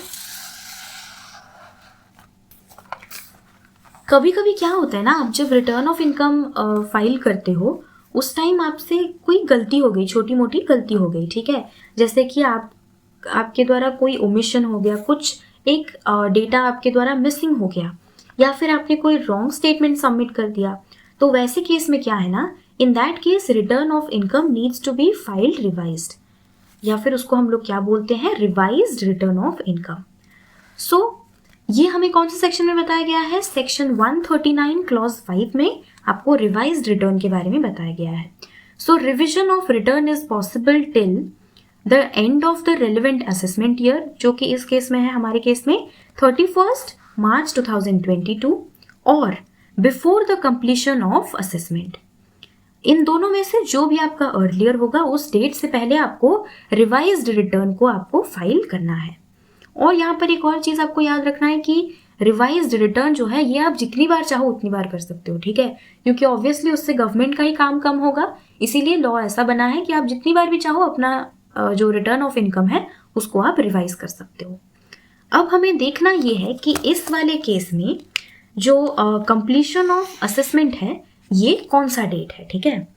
कभी कभी क्या होता है ना, आप जब रिटर्न ऑफ इनकम फाइल करते हो उस टाइम आपसे कोई गलती हो गई, छोटी मोटी गलती हो गई, ठीक है। जैसे कि आपके द्वारा कोई ओमिशन हो गया, कुछ एक डेटा आपके द्वारा मिसिंग हो गया, या फिर आपने कोई रॉन्ग स्टेटमेंट सबमिट कर दिया। तो वैसे केस में क्या है ना, in that case return of income needs to be filed revised, या फिर उसको हम लोग क्या बोलते हैं, revised return of income. So ये हमें कौन से सेक्शन में बताया गया है? सेक्शन 139 क्लॉज 5 में आपको रिवाइज्ड रिटर्न के बारे में बताया गया है। So revision of return is possible till the end of the relevant assessment year, जो कि इस केस में है, हमारे केस में 31 मार्च 2022, और before the completion of assessment. इन दोनों में से जो भी आपका अर्लियर होगा उस डेट से पहले आपको रिवाइज्ड रिटर्न को आपको फाइल करना है। और यहाँ पर एक और चीज़ आपको याद रखना है कि रिवाइज्ड रिटर्न जो है ये आप जितनी बार चाहो उतनी बार कर सकते हो, ठीक है, क्योंकि ऑब्वियसली उससे गवर्नमेंट का ही काम कम होगा, इसीलिए लॉ ऐसा बना है कि आप जितनी बार भी चाहो अपना जो रिटर्न ऑफ इनकम है उसको आप रिवाइज कर सकते हो। अब हमें देखना ये है कि इस वाले केस में जो कंप्लीशन ऑफ असेसमेंट है ये कौन सा डेट है, ठीक है।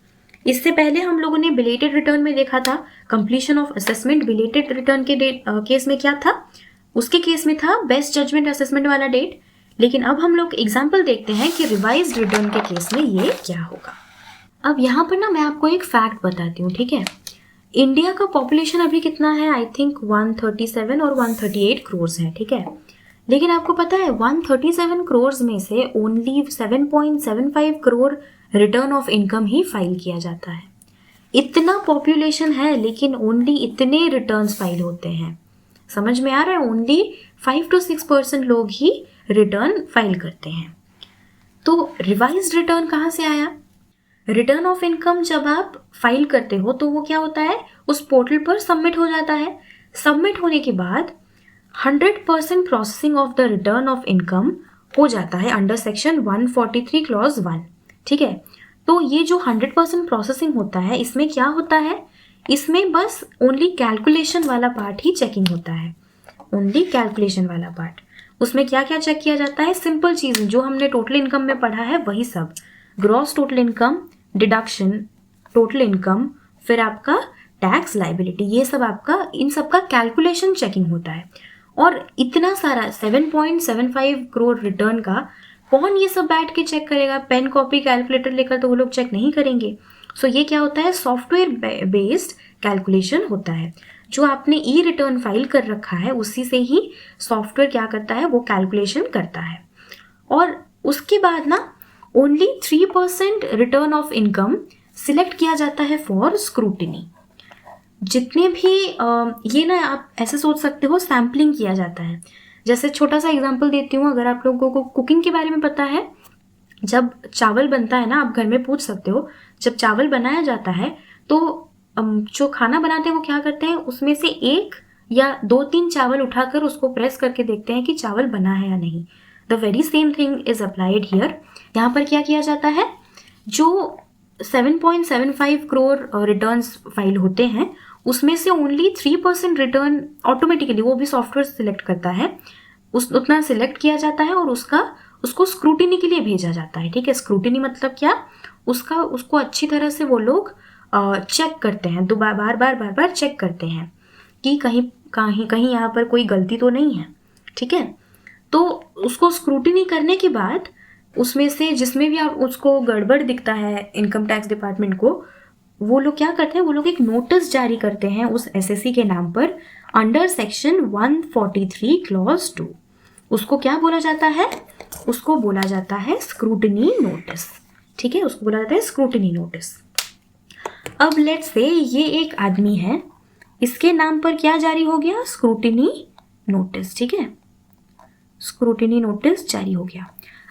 इससे पहले हम लोगों ने बिलेटेड रिटर्न में देखा था completion of assessment, belated return के डेट केस में क्या था, उसके केस में था बेस्ट जजमेंट असेसमेंट वाला डेट। लेकिन अब हम लोग एग्जाम्पल देखते हैं कि रिवाइज्ड रिटर्न के केस में ये क्या होगा। अब यहाँ पर ना मैं आपको एक फैक्ट बताती हूँ, ठीक है। इंडिया का पॉपुलेशन अभी कितना है? आई थिंक 137 और 138 करोड़ है, ठीक है। लेकिन आपको पता है 137 करोड़ में से only 7.75 crore return of income he file किया जाता है। इतना पॉपुलेशन है लेकिन ओनली इतने रिटर्न्स फाइल होते हैं। समझ में आ रहा है? ओनली 5 to 6% लोग ही रिटर्न फाइल करते हैं। तो रिवाइज्ड रिटर्न कहाँ से आया? रिटर्न ऑफ इनकम जब आप फाइल करते हो तो वो क्या होता है, उस पोर्टल पर सबमिट हो जाता है। सबमिट होने के बाद 100% processing of the return of income हो जाता है अंडर सेक्शन 143 क्लॉज 1, ठीक है। तो ये जो 100% प्रोसेसिंग होता है इसमें क्या होता है, इसमें बस ओनली कैलकुलेशन वाला पार्ट ही चेकिंग होता है, ओनली कैलकुलेशन वाला पार्ट। उसमें क्या क्या चेक किया जाता है? सिंपल चीज़ जो हमने टोटल इनकम में पढ़ा है वही सब, gross total income, deduction, total income, फिर आपका टैक्स लाइबिलिटी, ये सब आपका इन सब का कैलकुलेशन चेकिंग होता है। और इतना सारा 7.75 करोड़ रिटर्न का कौन ये सब बैठ के चेक करेगा? पेन कॉपी कैलकुलेटर लेकर तो वो लोग चेक नहीं करेंगे। सो ये क्या होता है, सॉफ्टवेयर बेस्ड कैलकुलेशन होता है। जो आपने ई रिटर्न फाइल कर रखा है उसी से ही सॉफ्टवेयर क्या करता है, वो कैलकुलेशन करता है। और उसके बाद ना only 3% return of income select किया जाता है फॉर स्क्रूटिनी। जितने भी ये ना आप ऐसे सोच सकते हो सैम्पलिंग किया जाता है। जैसे छोटा सा एग्जांपल देती हूँ, अगर आप लोगों को कुकिंग के बारे में पता है, जब चावल बनता है ना, आप घर में पूछ सकते हो, जब चावल बनाया जाता है तो जो खाना बनाते हैं वो क्या करते हैं, उसमें से 1 या 2-3 चावल उठाकर उसको प्रेस करके देखते हैं कि चावल बना है या नहीं। The very same thing is applied here. यहाँ पर क्या किया जाता है, जो 7.75 करोड़ रिटर्न्स फाइल होते हैं उसमें से ओनली 3% रिटर्न ऑटोमेटिकली, वो भी सॉफ्टवेयर सिलेक्ट करता है, उतना सिलेक्ट किया जाता है और उसको स्क्रूटिनी के लिए भेजा जाता है, ठीक है। स्क्रूटिनी मतलब क्या, उसको अच्छी तरह से वो लोग चेक करते हैं, बार बार चेक करते हैं कि कहीं यहाँ पर कोई गलती तो नहीं है, ठीक है। तो उसको स्क्रूटिनी करने के बाद उसमें से जिसमें भी आप उसको गड़बड़ दिखता है इनकम टैक्स डिपार्टमेंट को, वो लोग क्या करते हैं, वो लोग एक नोटिस जारी करते हैं उस एसएससी के नाम पर अंडर सेक्शन 143 क्लॉज 2। उसको क्या बोला जाता है, उसको बोला जाता है स्क्रूटनी नोटिस। ठीक है, उसको बोला जाता है स्क्रूटनी नोटिस। अब लेट्स से ये एक आदमी है, इसके नाम पर क्या जारी हो गया, स्क्रूटनी नोटिस। ठीक है, स्क्रूटनी नोटिस जारी हो गया।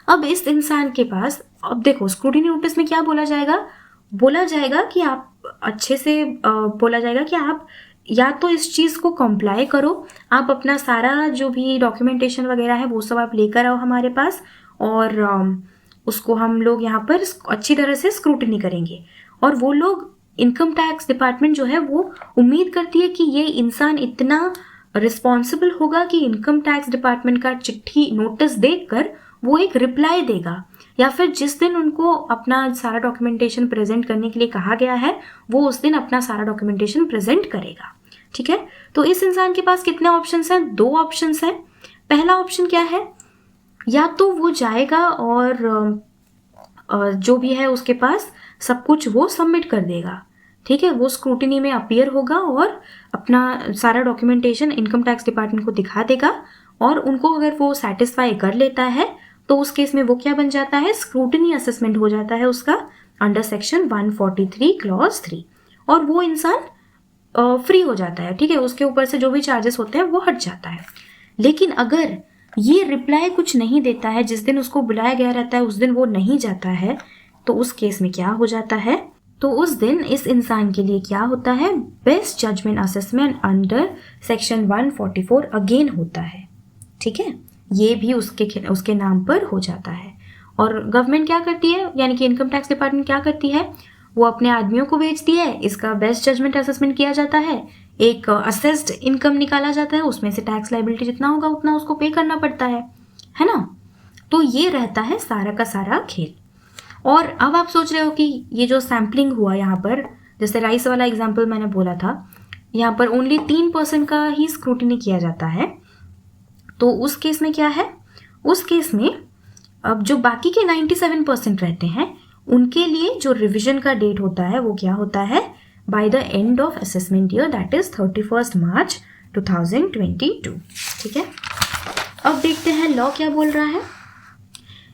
अब इस इंसान के पास, अब देखो स्क्रूटनी नोटिस में क्या बोला जाएगा कि आप अच्छे से बोला जाएगा कि आप या तो इस चीज़ को कंप्लाई करो, आप अपना सारा जो भी डॉक्यूमेंटेशन वगैरह है वो सब आप लेकर आओ हमारे पास, और उसको हम लोग यहाँ पर अच्छी तरह से स्क्रूटनी करेंगे। और वो लोग, इनकम टैक्स डिपार्टमेंट जो है वो उम्मीद करती है कि ये इंसान इतना रिस्पॉन्सिबल होगा कि इनकम टैक्स डिपार्टमेंट का चिट्ठी नोटिस देखकर वो एक रिप्लाई देगा, या फिर जिस दिन उनको अपना सारा डॉक्यूमेंटेशन प्रेजेंट करने के लिए कहा गया है वो उस दिन अपना सारा डॉक्यूमेंटेशन प्रेजेंट करेगा। ठीक है, तो इस इंसान के पास कितने ऑप्शंस हैं, 2 ऑप्शंस हैं। पहला ऑप्शन क्या है, या तो वो जाएगा और जो भी है उसके पास सब कुछ वो सबमिट कर देगा। ठीक है, वो स्क्रूटिनी में अपीयर होगा और अपना सारा डॉक्यूमेंटेशन इनकम टैक्स डिपार्टमेंट को दिखा देगा, और उनको अगर वो सेटिस्फाई कर लेता है तो उस केस में वो क्या बन जाता है, स्क्रूटनी असेसमेंट हो जाता है उसका अंडर सेक्शन 143 क्लॉज 3, और वो इंसान फ्री हो जाता है। ठीक है, उसके ऊपर से जो भी चार्जेस होते हैं वो हट जाता है। लेकिन अगर ये रिप्लाई कुछ नहीं देता है, जिस दिन उसको बुलाया गया रहता है उस दिन वो नहीं जाता है, तो उस केस में क्या हो जाता है, तो उस दिन इस इंसान के लिए क्या होता है, best judgement assessment under section 144 again होता है। ठीक है, ये भी उसके नाम पर हो जाता है। और गवर्नमेंट क्या करती है, यानी कि इनकम टैक्स डिपार्टमेंट क्या करती है, वो अपने आदमियों को भेजती है, इसका बेस्ट जजमेंट असेसमेंट किया जाता है, एक असेस्ड इनकम निकाला जाता है, उसमें से टैक्स लायबिलिटी जितना होगा उतना उसको पे करना पड़ता है ना। तो ये रहता है सारा का सारा खेल। और अब आप सोच रहे हो कि ये जो सैम्पलिंग हुआ यहाँ पर, जैसे राइस वाला एग्जाम्पल मैंने बोला था, यहाँ पर ओनली 3% का ही स्क्रूटिनी किया जाता है, तो उस केस में क्या है, उस केस में अब जो बाकी के 97% रहते हैं उनके लिए जो रिविजन का डेट होता है वो क्या होता है, by the end of assessment year, that is 31 March 2022। ठीक है, अब देखते हैं लॉ क्या बोल रहा है।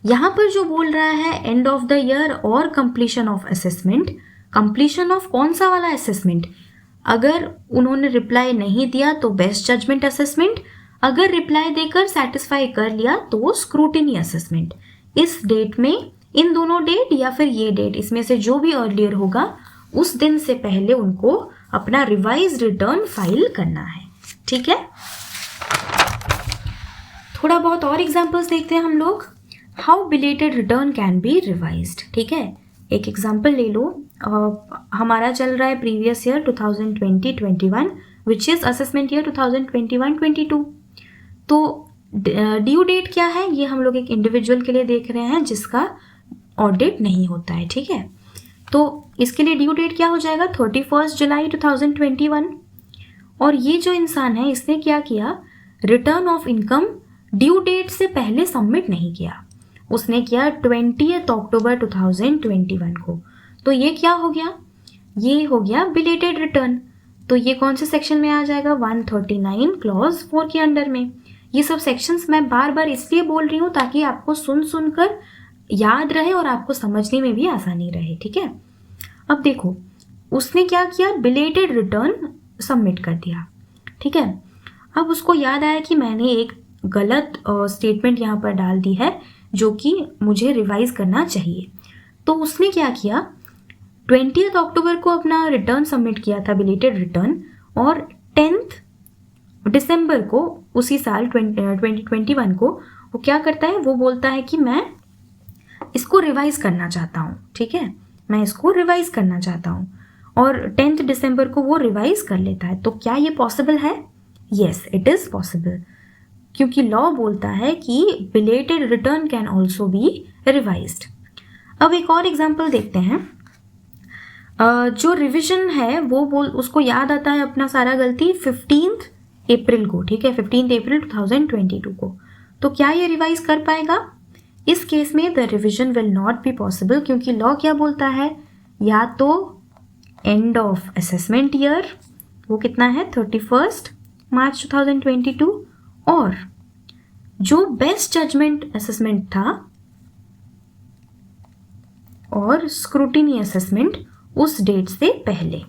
यहाँ पर जो बोल रहा है एंड ऑफ द ईयर और completion of assessment, completion of कौन सा वाला असेसमेंट, अगर उन्होंने रिप्लाई नहीं दिया तो बेस्ट जजमेंट असेसमेंट, अगर रिप्लाई देकर सेटिस्फाई कर लिया तो वो स्क्रूटिनी असेसमेंट। इस डेट में, इन दोनों डेट या फिर ये डेट, इसमें से जो भी अर्लियर होगा उस दिन से पहले उनको अपना रिवाइज रिटर्न फाइल करना है। ठीक है, थोड़ा बहुत और एग्जांपल्स देखते हैं हम लोग। How belated return can be revised. ठीक है, एक एग्जांपल ले लो, हमारा चल रहा है previous year 2020-21 which is assessment year 2021-22। तो ड्यू डेट क्या है, ये हम लोग एक इंडिविजुअल के लिए देख रहे हैं जिसका ऑडिट नहीं होता है। ठीक है, तो इसके लिए ड्यू डेट क्या हो जाएगा, 31 जुलाई 2021। और ये जो इंसान है इसने क्या किया, return of income due date से पहले सबमिट नहीं किया, उसने किया 20 अक्टूबर 2021 को। तो ये क्या हो गया, ये हो गया बिलेटेड रिटर्न। तो ये कौन से सेक्शन में आ जाएगा, 139 क्लॉज 4 के अंडर में। ये सब सेक्शंस मैं बार बार इसलिए बोल रही हूँ ताकि आपको सुन कर याद रहे और आपको समझने में भी आसानी रहे। ठीक है, अब देखो उसने क्या किया, बिलेटेड रिटर्न सबमिट कर दिया। ठीक है, अब उसको याद आया कि मैंने एक गलत स्टेटमेंट यहाँ पर डाल दी है जो कि मुझे रिवाइज करना चाहिए। तो उसने क्या किया, 20 अक्टूबर को अपना रिटर्न सबमिट किया था, बिलेटेड रिटर्न, और 10 दिसंबर को उसी साल 2021 को वो क्या करता है, वो बोलता है कि मैं इसको रिवाइज करना चाहता हूँ। ठीक है, मैं इसको रिवाइज करना चाहता हूँ, और 10 दिसंबर को वो रिवाइज कर लेता है। तो क्या ये पॉसिबल है, येस इट इज़ पॉसिबल, क्योंकि लॉ बोलता है कि belated return can also be revised. अब एक और एग्जाम्पल देखते हैं। जो रिविजन है वो उसको याद आता है अपना सारा गलती 15 अप्रैल को। ठीक है, 15 अप्रैल 2022 को। तो क्या ये रिवाइज कर पाएगा, इस केस में the revision will not be possible, क्योंकि लॉ क्या बोलता है, या तो एंड ऑफ असेसमेंट ईयर वो कितना है 31 मार्च 2022, और जो बेस्ट जजमेंट असेसमेंट था और स्क्रूटिनी असेसमेंट उस डेट से पहले,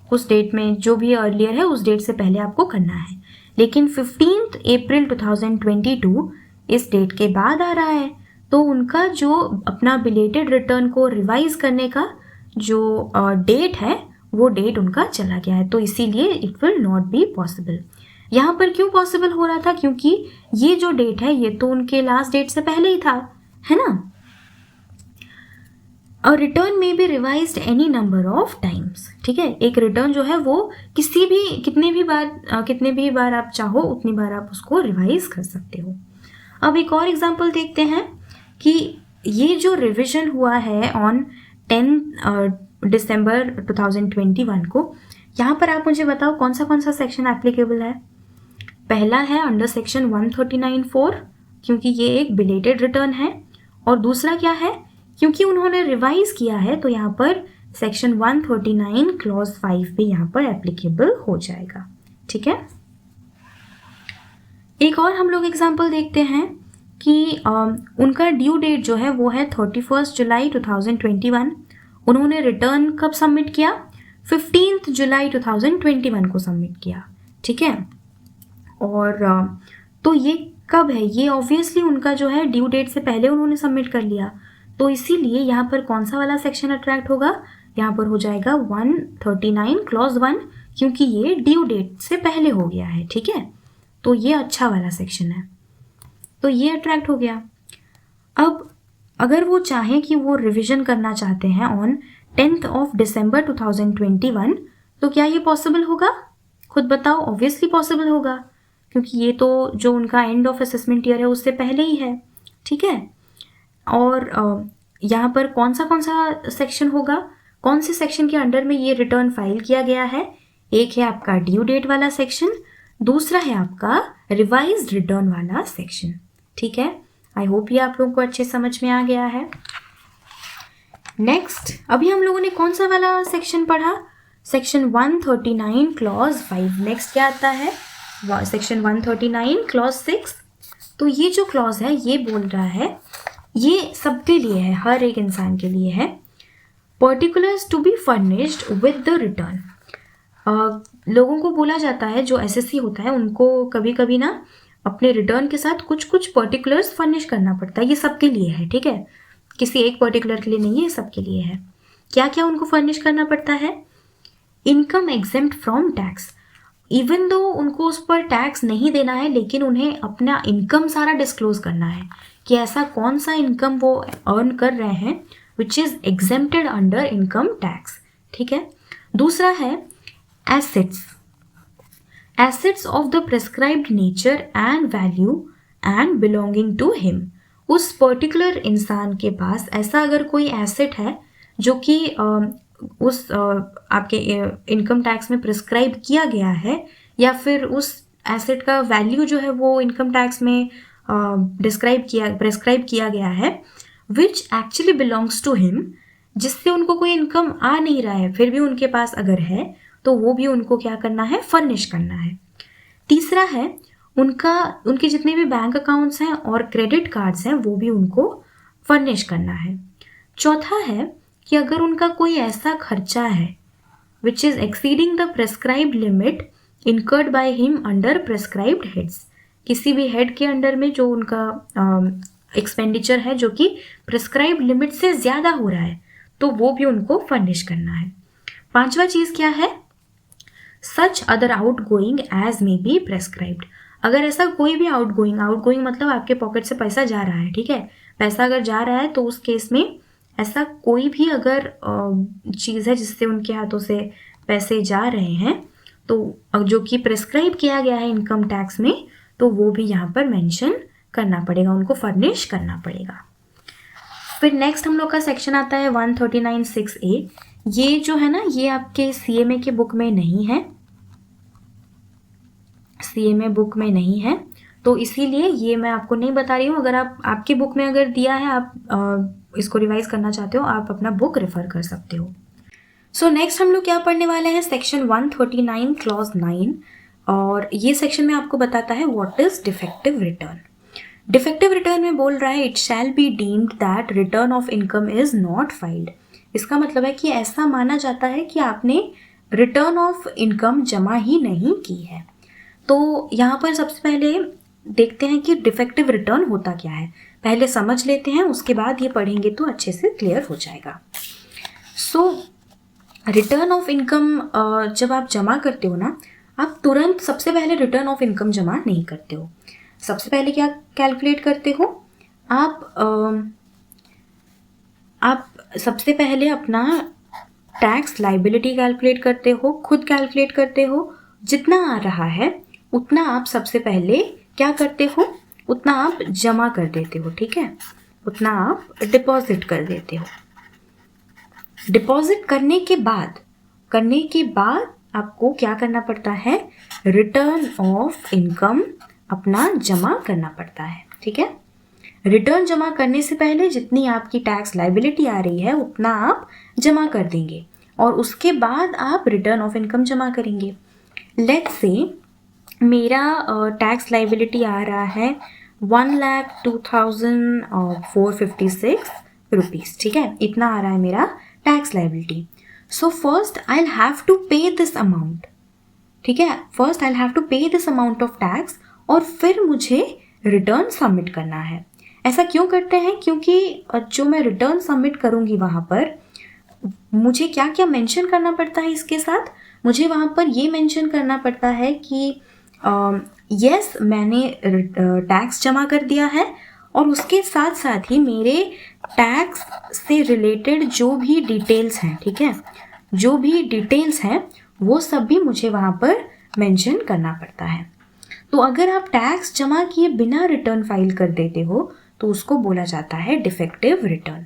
उस डेट में जो भी अर्लियर है उस डेट से पहले आपको करना है। लेकिन 15 अप्रैल 2022 इस डेट के बाद आ रहा है, तो उनका जो अपना बिलेटेड रिटर्न को रिवाइज करने का जो डेट है वो डेट उनका चला गया है, तो इसीलिए it will not be possible. यहाँ पर क्यों पॉसिबल हो रहा था, क्योंकि ये जो डेट है ये तो उनके लास्ट डेट से पहले ही था, है ना। अ रिटर्न में be revised any number of times, ठीक है। एक रिटर्न जो है वो कितने भी बार आप चाहो उतनी बार आप उसको रिवाइज कर सकते हो। अब एक और एग्जांपल देखते हैं कि ये जो रिवीजन हुआ है ऑन 10 दिसंबर 2021 को, यहाँ पर आप मुझे बताओ कौन सा सेक्शन एप्लीकेबल है। पहला है अंडर सेक्शन 139(4), क्योंकि ये एक बिलेटेड रिटर्न है, और दूसरा क्या है, क्योंकि उन्होंने रिवाइज किया है तो यहाँ पर सेक्शन 139 क्लॉज 5 भी यहाँ पर एप्लीकेबल हो जाएगा, ठीक है। एक और हम लोग एग्जांपल देखते हैं कि उनका ड्यू डेट जो है वो है 31 जुलाई 2021। उन्होंने रिटर्न कब सबमिट किया, 15 जुलाई 2021 को सबमिट किया, ठीक है। और तो ये कब है, ये ऑब्वियसली उनका जो है ड्यू डेट से पहले उन्होंने सबमिट कर लिया, तो इसीलिए यहाँ पर कौन सा वाला सेक्शन अट्रैक्ट होगा, यहाँ पर हो जाएगा 139 क्लॉज 1, क्योंकि ये ड्यू डेट से पहले हो गया है, ठीक है। तो ये अच्छा वाला सेक्शन है, तो ये अट्रैक्ट हो गया। अब अगर वो चाहें कि वो रिवीजन करना चाहते हैं ऑन 10 दिसंबर 2021, तो क्या ये पॉसिबल होगा, खुद बताओ। ऑब्वियसली पॉसिबल होगा, क्योंकि ये तो जो उनका एंड ऑफ असेसमेंट ईयर है उससे पहले ही है, ठीक है। और यहाँ पर कौन सा सेक्शन होगा, कौन से सेक्शन के अंडर में ये रिटर्न फाइल किया गया है। एक है आपका ड्यू डेट वाला सेक्शन, दूसरा है आपका रिवाइज्ड रिटर्न वाला सेक्शन, ठीक है। आई होप ये आप लोगों को अच्छे समझ में आ गया है। नेक्स्ट, अभी हम लोगों ने कौन सा वाला सेक्शन पढ़ा, सेक्शन 139 क्लॉज 5। नेक्स्ट क्या आता है, सेक्शन 139 क्लॉज 6। तो ये जो क्लॉज है ये बोल रहा है, ये सबके लिए है, हर एक इंसान के लिए है। Particulars to be furnished with the return. लोगों को बोला जाता है, जो एसएससी होता है उनको कभी कभी ना अपने रिटर्न के साथ कुछ पर्टिकुलर्स फर्निश करना पड़ता है। ये सबके लिए है, ठीक है, किसी एक पर्टिकुलर के लिए नहीं है, सबके लिए है। क्या क्या उनको फर्निश करना पड़ता है, income exempt from tax. Even though उनको उस पर टैक्स नहीं देना है, लेकिन उन्हें अपना इनकम सारा डिस्क्लोज करना है कि ऐसा कौन सा इनकम वो अर्न कर रहे हैं which is exempted under income tax, ठीक है। दूसरा है assets of the prescribed nature and value and belonging to him. उस पर्टिकुलर इंसान के पास ऐसा अगर कोई एसेट है जो कि उस आपके इनकम टैक्स में प्रिस्क्राइब किया गया है, या फिर उस एसेट का वैल्यू जो है वो इनकम टैक्स में प्रिस्क्राइब किया गया है, which actually belongs to him, जिससे उनको कोई इनकम आ नहीं रहा है, फिर भी उनके पास अगर है तो वो भी उनको क्या करना है, फर्निश करना है। तीसरा है उनके जितने भी बैंक अकाउंट्स हैं और क्रेडिट कार्ड्स हैं वो भी उनको फर्निश करना है। चौथा है कि अगर उनका कोई ऐसा खर्चा है which is exceeding the prescribed limit incurred by him under prescribed heads. किसी भी हेड के अंडर में जो उनका एक्सपेंडिचर है जो कि प्रेस्क्राइब्ड लिमिट से ज़्यादा हो रहा है, तो वो भी उनको फर्निश करना है। पांचवा चीज़ क्या है, such other outgoing as may be prescribed. अगर ऐसा कोई भी आउट गोइंग मतलब आपके पॉकेट से पैसा जा रहा है, ठीक है, पैसा अगर जा रहा है तो उस केस में ऐसा कोई भी अगर चीज़ है जिससे उनके हाथों से पैसे जा रहे हैं, तो जो कि प्रेस्क्राइब किया गया है इनकम टैक्स में, तो वो भी यहाँ पर मेंशन करना पड़ेगा, उनको फर्निश करना पड़ेगा। फिर नेक्स्ट हम लोग का सेक्शन आता है 139(6)(a। ये जो है ना, ये आपके CMA के बुक में नहीं है, CMA बुक में नहीं है, तो इसीलिए ये मैं आपको नहीं बता रही हूँ। अगर आप आपकी बुक में अगर दिया है, आप इसको रिवाइज करना चाहते हो, आप अपना बुक रेफर कर सकते हो। सो नेक्स्ट हम लोग क्या पढ़ने वाले हैं, सेक्शन 139 क्लॉज 9, और ये सेक्शन में आपको बताता है what is defective return. Defective return में बोल रहा है it shall be deemed that return of income is not filed. इसका मतलब है कि ऐसा माना जाता है कि आपने रिटर्न ऑफ इनकम जमा ही नहीं की है। तो यहाँ पर सबसे पहले देखते हैं कि डिफेक्टिव रिटर्न होता क्या है, पहले समझ लेते हैं, उसके बाद ये पढ़ेंगे तो अच्छे से क्लियर हो जाएगा। सो रिटर्न ऑफ इनकम जब आप जमा करते हो ना, आप तुरंत सबसे पहले रिटर्न ऑफ इनकम जमा नहीं करते हो। सबसे पहले क्या कैलकुलेट करते हो, आप सबसे पहले अपना टैक्स लाइबिलिटी कैलकुलेट करते हो, खुद कैलकुलेट करते हो। जितना आ रहा है उतना आप सबसे पहले क्या करते हो, उतना आप जमा कर देते हो, ठीक है, उतना आप डिपॉजिट कर देते हो। डिपॉजिट करने के बाद आपको क्या करना पड़ता है, रिटर्न ऑफ इनकम अपना जमा करना पड़ता है, ठीक है। रिटर्न जमा करने से पहले जितनी आपकी टैक्स लाइबिलिटी आ रही है उतना आप जमा कर देंगे, और उसके बाद आप रिटर्न ऑफ इनकम जमा करेंगे। लेट्स से मेरा टैक्स लाइबिलिटी आ रहा है 1,02,456 रुपीज़, ठीक है, इतना आ रहा है मेरा tax liability. So first I will have to pay this amount, ठीक है, first I will have to pay this amount of tax, और फिर मुझे रिटर्न सबमिट करना है। ऐसा क्यों करते हैं, क्योंकि जो मैं रिटर्न सबमिट करूँगी वहाँ पर मुझे क्या क्या मेंशन करना पड़ता है, इसके साथ मुझे वहाँ पर ये मेंशन करना पड़ता है कि यस मैंने टैक्स जमा कर दिया है, और उसके साथ साथ ही मेरे टैक्स से रिलेटेड जो भी डिटेल्स हैं, ठीक है, जो भी डिटेल्स हैं वो सब भी मुझे वहाँ पर मेंशन करना पड़ता है। तो अगर आप टैक्स जमा किए बिना रिटर्न फाइल कर देते हो तो उसको बोला जाता है डिफेक्टिव रिटर्न।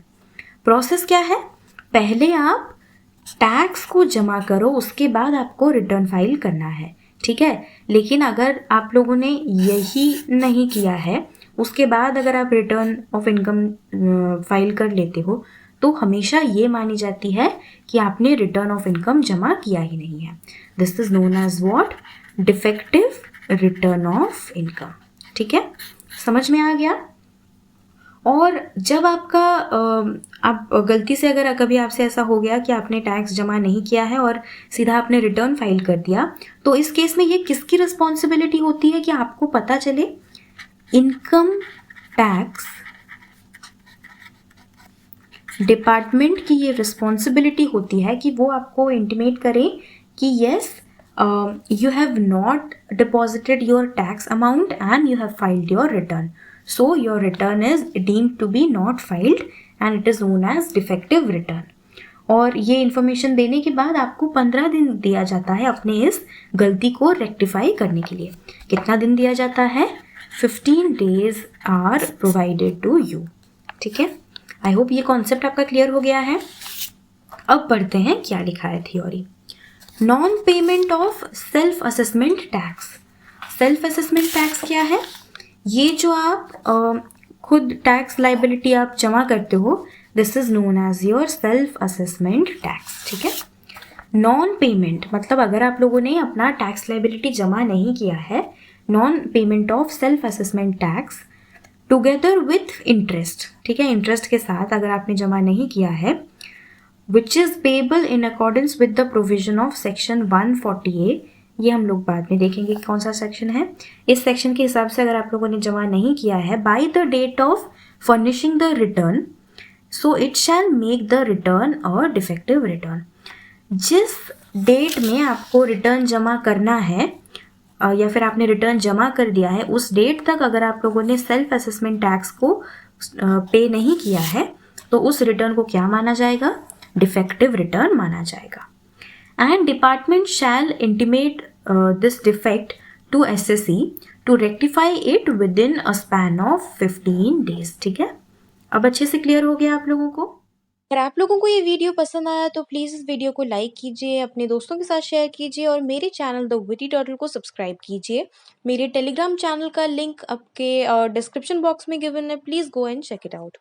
प्रोसेस क्या है, पहले आप टैक्स को जमा करो, उसके बाद आपको रिटर्न फाइल करना है, ठीक है। लेकिन अगर आप लोगों ने यही नहीं किया है, उसके बाद अगर आप रिटर्न ऑफ इनकम फाइल कर लेते हो तो हमेशा ये मानी जाती है कि आपने रिटर्न ऑफ इनकम जमा किया ही नहीं है। This is known as what, defective return of income, ठीक है, समझ में आ गया। और जब आपका आप गलती से अगर कभी आपसे ऐसा हो गया कि आपने टैक्स जमा नहीं किया है और सीधा आपने रिटर्न फाइल कर दिया, तो इस केस में ये किसकी रिस्पॉन्सिबिलिटी होती है कि आपको पता चले, इनकम टैक्स डिपार्टमेंट की ये रिस्पॉन्सिबिलिटी होती है कि वो आपको इंटीमेट करे कि yes you have not deposited your tax amount and you have filed your return, so your return is deemed to be not filed and it is known as defective return। और ये इन्फॉर्मेशन देने के बाद आपको 15 दिन दिया जाता है अपने इस गलती को रेक्टिफाई करने के लिए। कितना दिन दिया जाता है, 15 days are provided to you, ठीक है। आई होप ये कॉन्सेप्ट आपका क्लियर हो गया है। अब पढ़ते हैं क्या लिखा है theory. Non payment of self assessment tax. Self assessment tax क्या है, ये जो आप खुद टैक्स लाइबिलिटी आप जमा करते हो, this is known as your self assessment tax, ठीक है। नॉन पेमेंट मतलब अगर आप लोगों ने अपना टैक्स लाइबिलिटी जमा नहीं किया है, non payment of self assessment tax together with interest, ठीक है, इंटरेस्ट के साथ अगर आपने जमा नहीं किया है, which is payable in accordance with the provision of section 140A। ये हम लोग बाद में देखेंगे कौन सा सेक्शन है। इस सेक्शन के हिसाब से अगर आप लोगों ने जमा नहीं किया है by the date of furnishing the return, so it shall make the return a defective return। जिस डेट में आपको रिटर्न जमा करना है या फिर आपने रिटर्न जमा कर दिया है, उस डेट तक अगर आप लोगों ने सेल्फ असेसमेंट टैक्स को पे नहीं किया है तो उस रिटर्न को क्या माना जाएगा, डिफेक्टिव रिटर्न माना जाएगा। And department shall intimate this defect to SSE to rectify it within a span of 15 days, ठीक है। अब अच्छे से क्लियर हो गया आप लोगों को। अगर आप लोगों को ये वीडियो पसंद आया तो प्लीज़ इस वीडियो को लाइक कीजिए, अपने दोस्तों के साथ शेयर कीजिए और मेरे चैनल द विटी टर्टल को सब्सक्राइब कीजिए। मेरे टेलीग्राम चैनल का लिंक आपके डिस्क्रिप्शन बॉक्स में गिवन है, please go and check it out.